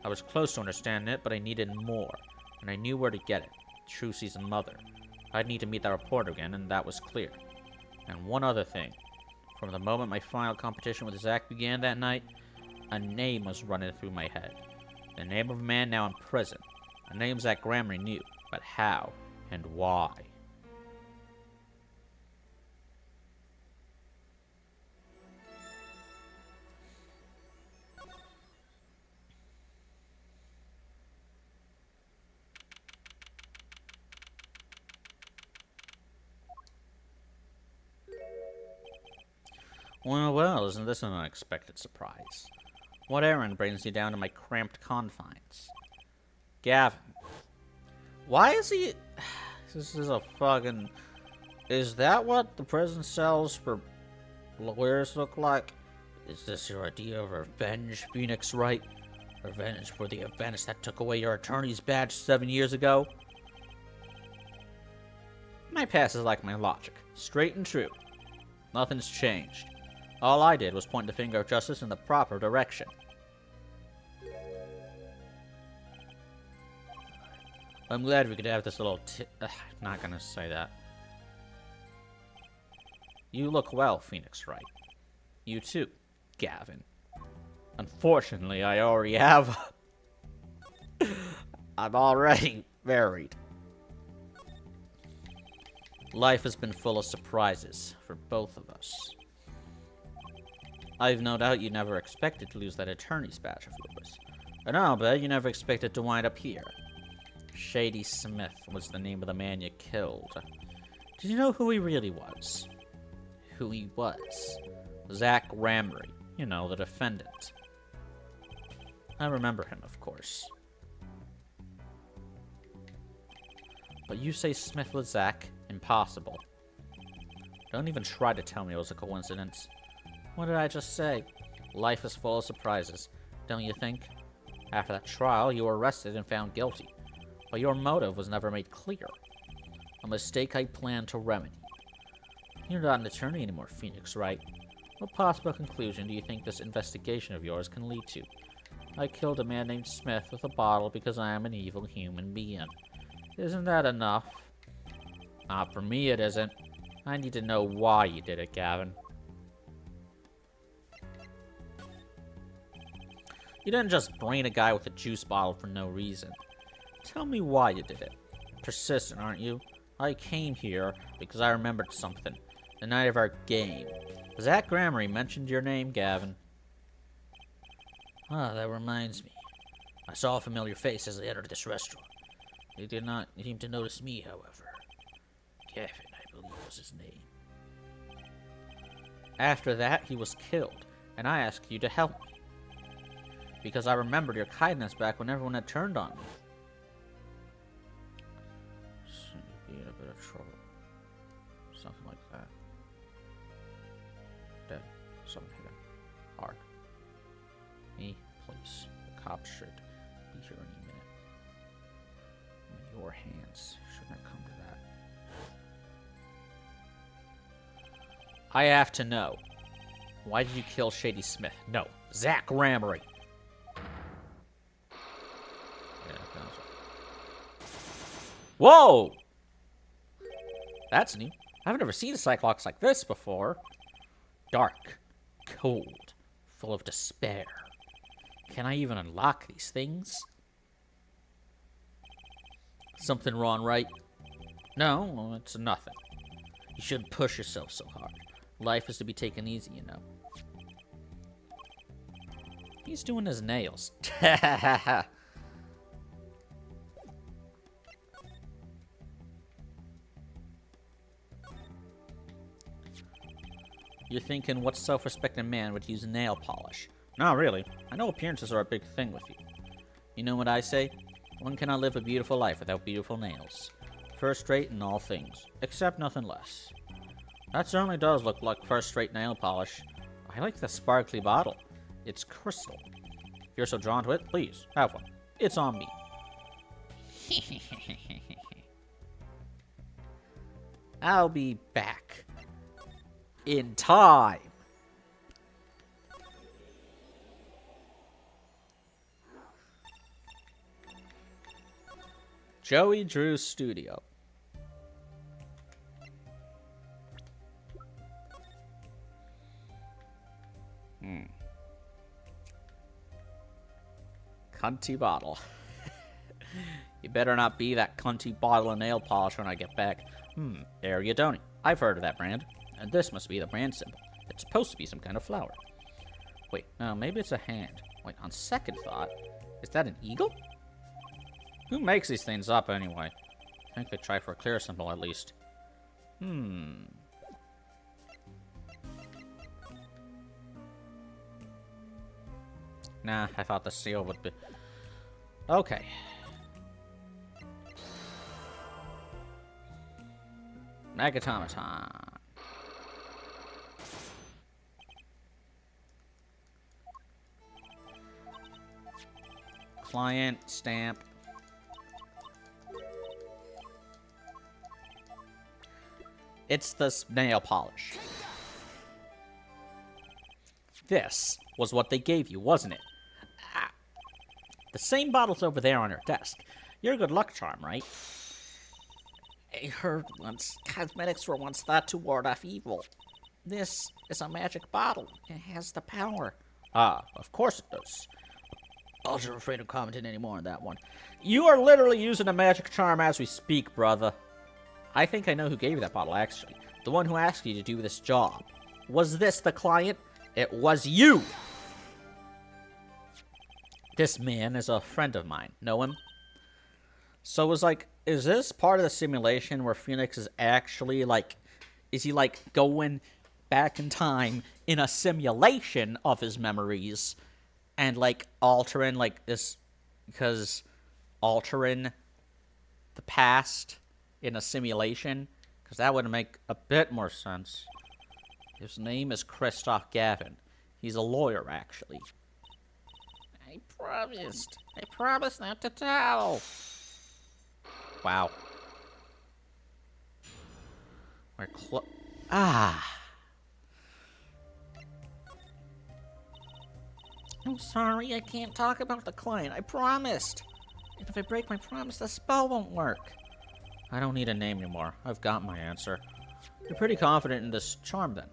I was close to understanding it, but I needed more. And I knew where to get it. Trucy's mother. I'd need to meet that reporter again, and that was clear. And one other thing. From the moment my final competition with Zack began that night, a name was running through my head. The name of a man now in prison. A name Zack Gramry knew, but how and why? Well, isn't this an unexpected surprise? What errand brings you down to my cramped confines? Gavin. Why is he... This is a fucking... Is that what the prison cells for lawyers look like? Is this your idea of revenge, Phoenix Wright? Revenge for the events that took away your attorney's badge 7 years ago? My past is like my logic. Straight and true. Nothing's changed. All I did was point the finger of justice in the proper direction. I'm glad we could have this little not gonna say that. You look well, Phoenix Wright. You too, Gavin. Unfortunately, I already have... I'm already married. Life has been full of surprises for both of us. I've no doubt you never expected to lose that attorney's badge of yours. And I'll bet you never expected to wind up here. Shady Smith was the name of the man you killed. Did you know who he really was? Who he was? Zack Gramry. You know, the defendant. I remember him, of course. But you say Smith was Zack? Impossible. Don't even try to tell me it was a coincidence. What did I just say? Life is full of surprises, don't you think? After that trial, you were arrested and found guilty. But your motive was never made clear. A mistake I plan to remedy. You're not an attorney anymore, Phoenix Wright. What possible conclusion do you think this investigation of yours can lead to? I killed a man named Smith with a bottle because I am an evil human being. Isn't that enough? Not for me, it isn't. I need to know why you did it, Gavin. You didn't just brain a guy with a juice bottle for no reason. Tell me why you did it. Persistent, aren't you? I came here because I remembered something. The night of our game. Zach Gramery mentioned your name, Gavin. Ah, that reminds me. I saw a familiar face as I entered this restaurant. They did not seem to notice me, however. Gavin, I believe was his name. After that, he was killed, and I asked you to help me. Because I remembered your kindness back when everyone had turned on me. Seem to be in a bit of trouble. Something like that. Dead. Something hit him. Hard. Me, please. The cops should be here any minute. In your hands. Shouldn't it come to that? I have to know. Why did you kill Shady Smith? No. Zach Gramery. Whoa! That's new. I've never seen a Cyclops like this before. Dark, cold, full of despair. Can I even unlock these things? Something wrong, right? No, well, it's nothing. You shouldn't push yourself so hard. Life is to be taken easy, you know. He's doing his nails. You're thinking what self-respecting man would use nail polish? Not really. I know appearances are a big thing with you. You know what I say? One cannot live a beautiful life without beautiful nails. First-rate in all things, except nothing less. That certainly does look like first-rate nail polish. I like the sparkly bottle. It's crystal. If you're so drawn to it, please, have one. It's on me. I'll be back. In time. Joey Drew's studio. Cunty bottle. You better not be that cunty bottle of nail polish when I get back. Ariadone. I've heard of that brand. And this must be the brand symbol. It's supposed to be some kind of flower. Wait, no, maybe it's a hand. Wait, on second thought, is that an eagle? Who makes these things up anyway? I think they try for a clear symbol at least. Nah, I thought the seal would be... Okay. Megatomaton. Client, stamp. It's this nail polish. This was what they gave you, wasn't it? Ah. The same bottle's over there on your desk. You're a good luck charm, right? I heard once cosmetics were once thought to ward off evil. This is a magic bottle. It has the power. Ah, of course it does. Also afraid of commenting anymore on that one. You are literally using a magic charm as we speak, brother. I think I know who gave you that bottle, actually. The one who asked you to do this job. Was this the client? It was you! This man is a friend of mine. Know him? So it was like, is this part of the simulation where Phoenix is actually, like... Is he, like, going back in time in a simulation of his memories... And, like, altering, like, this... Because altering the past in a simulation? Because that would make a bit more sense. His name is Christoph Gavin. He's a lawyer, actually. I promised not to tell. Wow. We're I'm sorry, I can't talk about the client. I promised. And if I break my promise, the spell won't work. I don't need a name anymore. I've got my answer. You're pretty confident in this charm, then.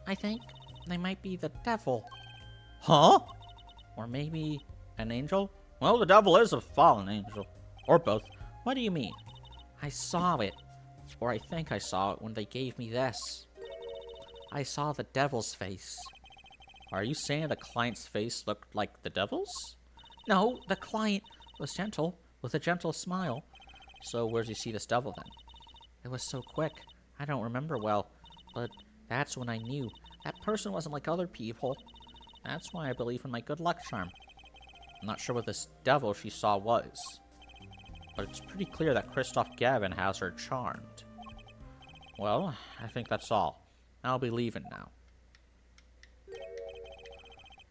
I think they might be the devil. Huh? Or maybe an angel? Well, the devil is a fallen angel. Or both. What do you mean? I saw it. Or I think I saw it when they gave me this. I saw the devil's face. Are you saying the client's face looked like the devil's? No, the client was gentle, with a gentle smile. So where'd you see this devil, then? It was so quick, I don't remember well. But that's when I knew. That person wasn't like other people. That's why I believe in my good luck charm. I'm not sure what this devil she saw was. But it's pretty clear that Christoph Gavin has her charmed. Well, I think that's all. I'll be leaving now.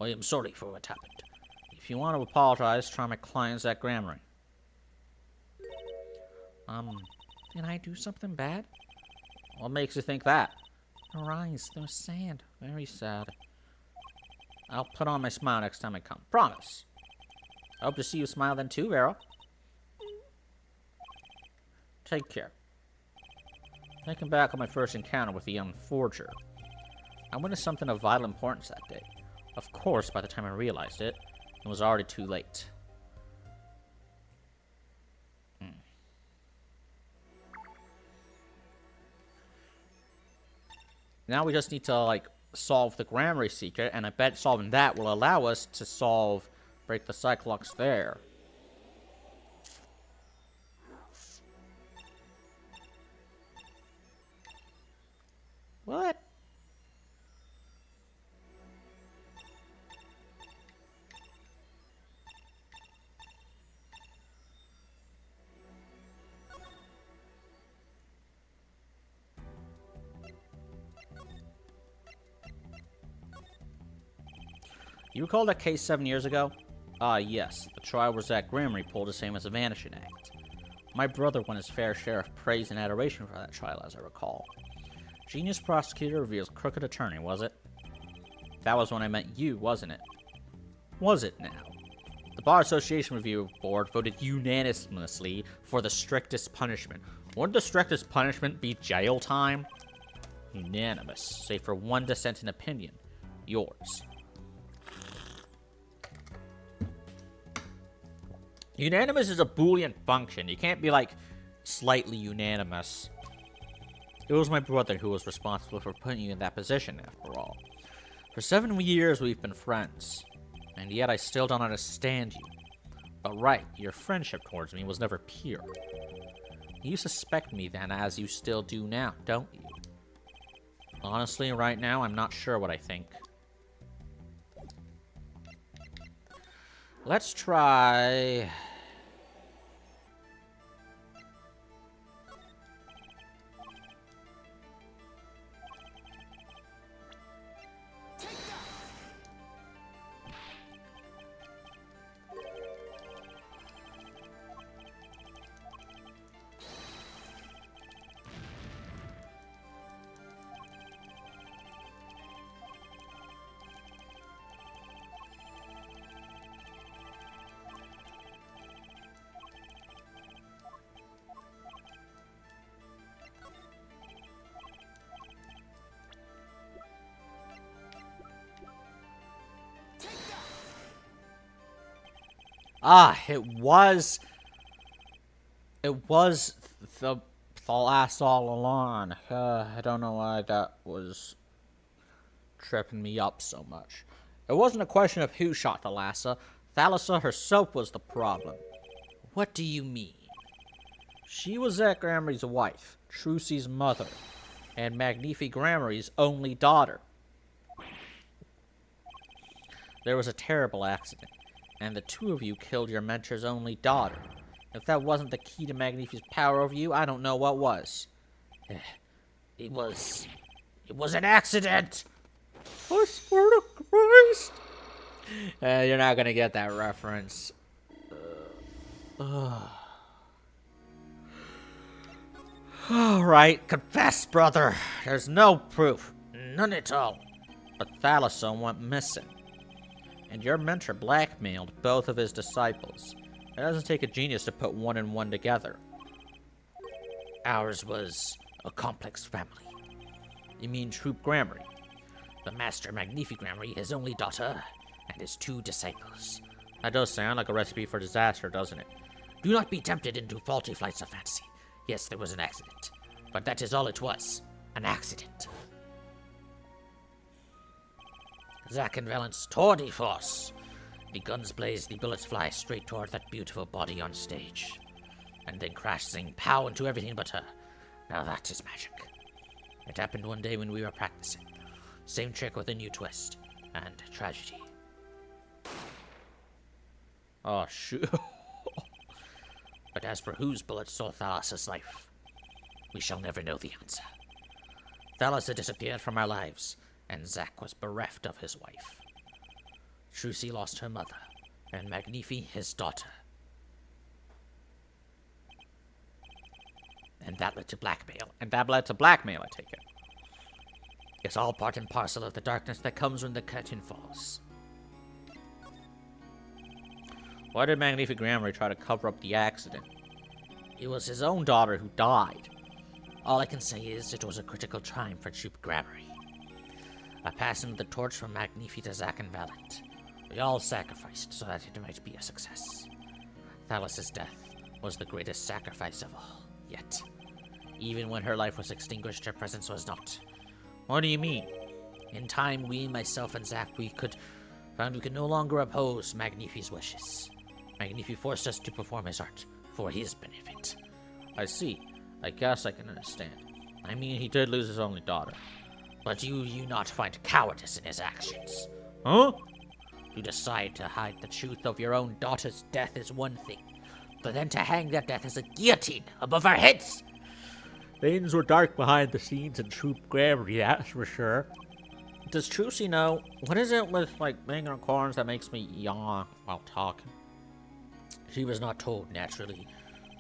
I am sorry for what happened. If you want to apologize, try my clients at Grammary. Did I do something bad? What makes you think that? Her eyes, they're sad. Very sad. I'll put on my smile next time I come. Promise. I hope to see you smile then too, Vera. Take care. Thinking back on my first encounter with the young forger, I witnessed something of vital importance that day. Of course, by the time I realized it, it was already too late. Now we just need to, like, solve the Grammary secret, and I bet solving that will allow us to break the Cyclops there. What? You recall that case 7 years ago? Ah, yes. The trial was at Grammary pulled the same as the Vanishing Act. My brother won his fair share of praise and adoration for that trial, as I recall. Genius prosecutor reveals crooked attorney, was it? That was when I met you, wasn't it? Was it now? The Bar Association Review Board voted unanimously for the strictest punishment. Wouldn't the strictest punishment be jail time? Unanimous, save for one dissenting opinion. Yours. Unanimous is a Boolean function. You can't be, like, slightly unanimous. It was my brother who was responsible for putting you in that position, after all. For 7 years, we've been friends. And yet I still don't understand you. But right, your friendship towards me was never pure. You suspect me then, as you still do now, don't you? Honestly, right now, I'm not sure what I think. Let's try... Ah, it was the Thalassa all along. I don't know why that was tripping me up so much. It wasn't a question of who shot Thalassa. Thalassa herself was the problem. What do you mean? She was Zach Grammy's wife, Trucy's mother, and Magnifi Grammy's only daughter. There was a terrible accident, and the two of you killed your mentor's only daughter. If that wasn't the key to Magnifi's power over you, I don't know what was. It was an accident! I swear to Christ! You're not gonna get that reference. Alright, confess, brother. There's no proof. None at all. But Thalassa went missing. And your mentor blackmailed both of his disciples. It doesn't take a genius to put one and one together. Ours was a complex family. You mean Troop Grammary? The Master Magnificramry, his only daughter, and his 2 disciples. That does sound like a recipe for disaster, doesn't it? Do not be tempted into faulty flights of fancy. Yes, there was an accident, but that is all it was, an accident. Zack and Valence tour de force. The guns blaze, the bullets fly straight toward that beautiful body on stage. And then crash, zing, pow into everything but her. Now that is magic. It happened one day when we were practicing. Same trick with a new twist. And tragedy. Oh, shoot. But as for whose bullet stole Thalas's life, we shall never know the answer. Thalas had disappeared from our lives, and Zack was bereft of his wife. Trucy lost her mother, and Magnifi his daughter. And that led to blackmail. And that led to blackmail, I take it. It's all part and parcel of the darkness that comes when the curtain falls. Why did Magnificramry try to cover up the accident? It was his own daughter who died. All I can say is it was a critical time for Troop Grammary. A passing of the torch from Magnifi to Zack and Valent. We all sacrificed so that it might be a success. Thalas's death was the greatest sacrifice of all, yet. Even when her life was extinguished, her presence was not. What do you mean? In time, we, myself and Zack, found we could no longer oppose Magnifi's wishes. Magnifi forced us to perform his art for his benefit. I see. I guess I can understand. I mean, he did lose his only daughter. But do you not find cowardice in his actions? Huh? To decide to hide the truth of your own daughter's death is one thing, but then to hang that death as a guillotine above our heads! Things were dark behind the scenes in Troop Grammary, that's for sure. Does Trucy know? What is it with, like, banging on corns that makes me yawn while talking? She was not told, naturally.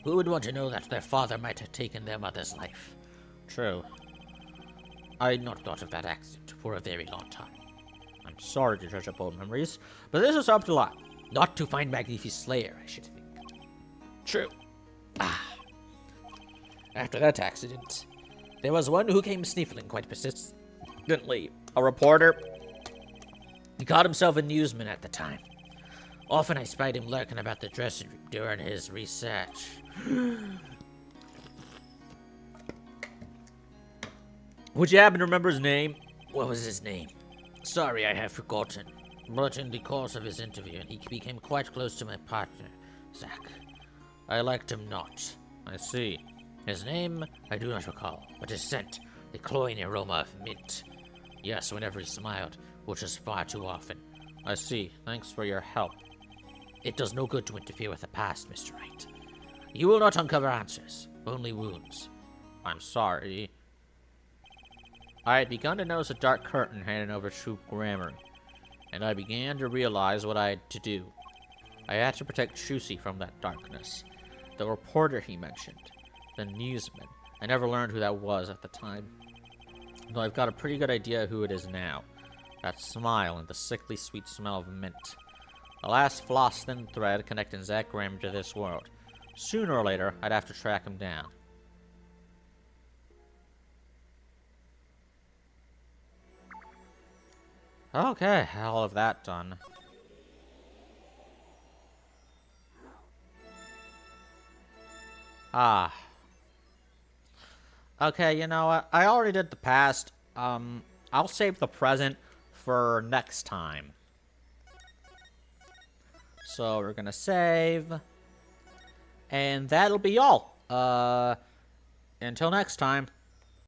Who would want to know that their father might have taken their mother's life? True. I had not thought of that accident for a very long time. I'm sorry to dredge up old memories, but this is up to lot. Not to find Magnifi's slayer, I should think. True. After that accident, there was one who came sniffling quite persistently. A reporter? He called himself a newsman at the time. Often I spied him lurking about the dressing room during his research. Would you happen to remember his name? What was his name? Sorry, I have forgotten. But in the course of his interview, he became quite close to my partner, Zack. I liked him not. I see. His name, I do not recall, but his scent, the cloying aroma of mint. Yes, whenever he smiled, which was far too often. I see. Thanks for your help. It does no good to interfere with the past, Mr. Wright. You will not uncover answers, only wounds. I'm sorry. I had begun to notice a dark curtain hanging over Troop Grammary, and I began to realize what I had to do. I had to protect Trucy from that darkness. The reporter he mentioned, the newsman. I never learned who that was at the time, though I've got a pretty good idea who it is now. That smile and the sickly sweet smell of mint. The last floss thin thread connecting Zack Grammary to this world. Sooner or later, I'd have to track him down. Okay, all of that done. Okay, you know what? I already did the past. I'll save the present for next time. So we're gonna save. And that'll be all. Until next time.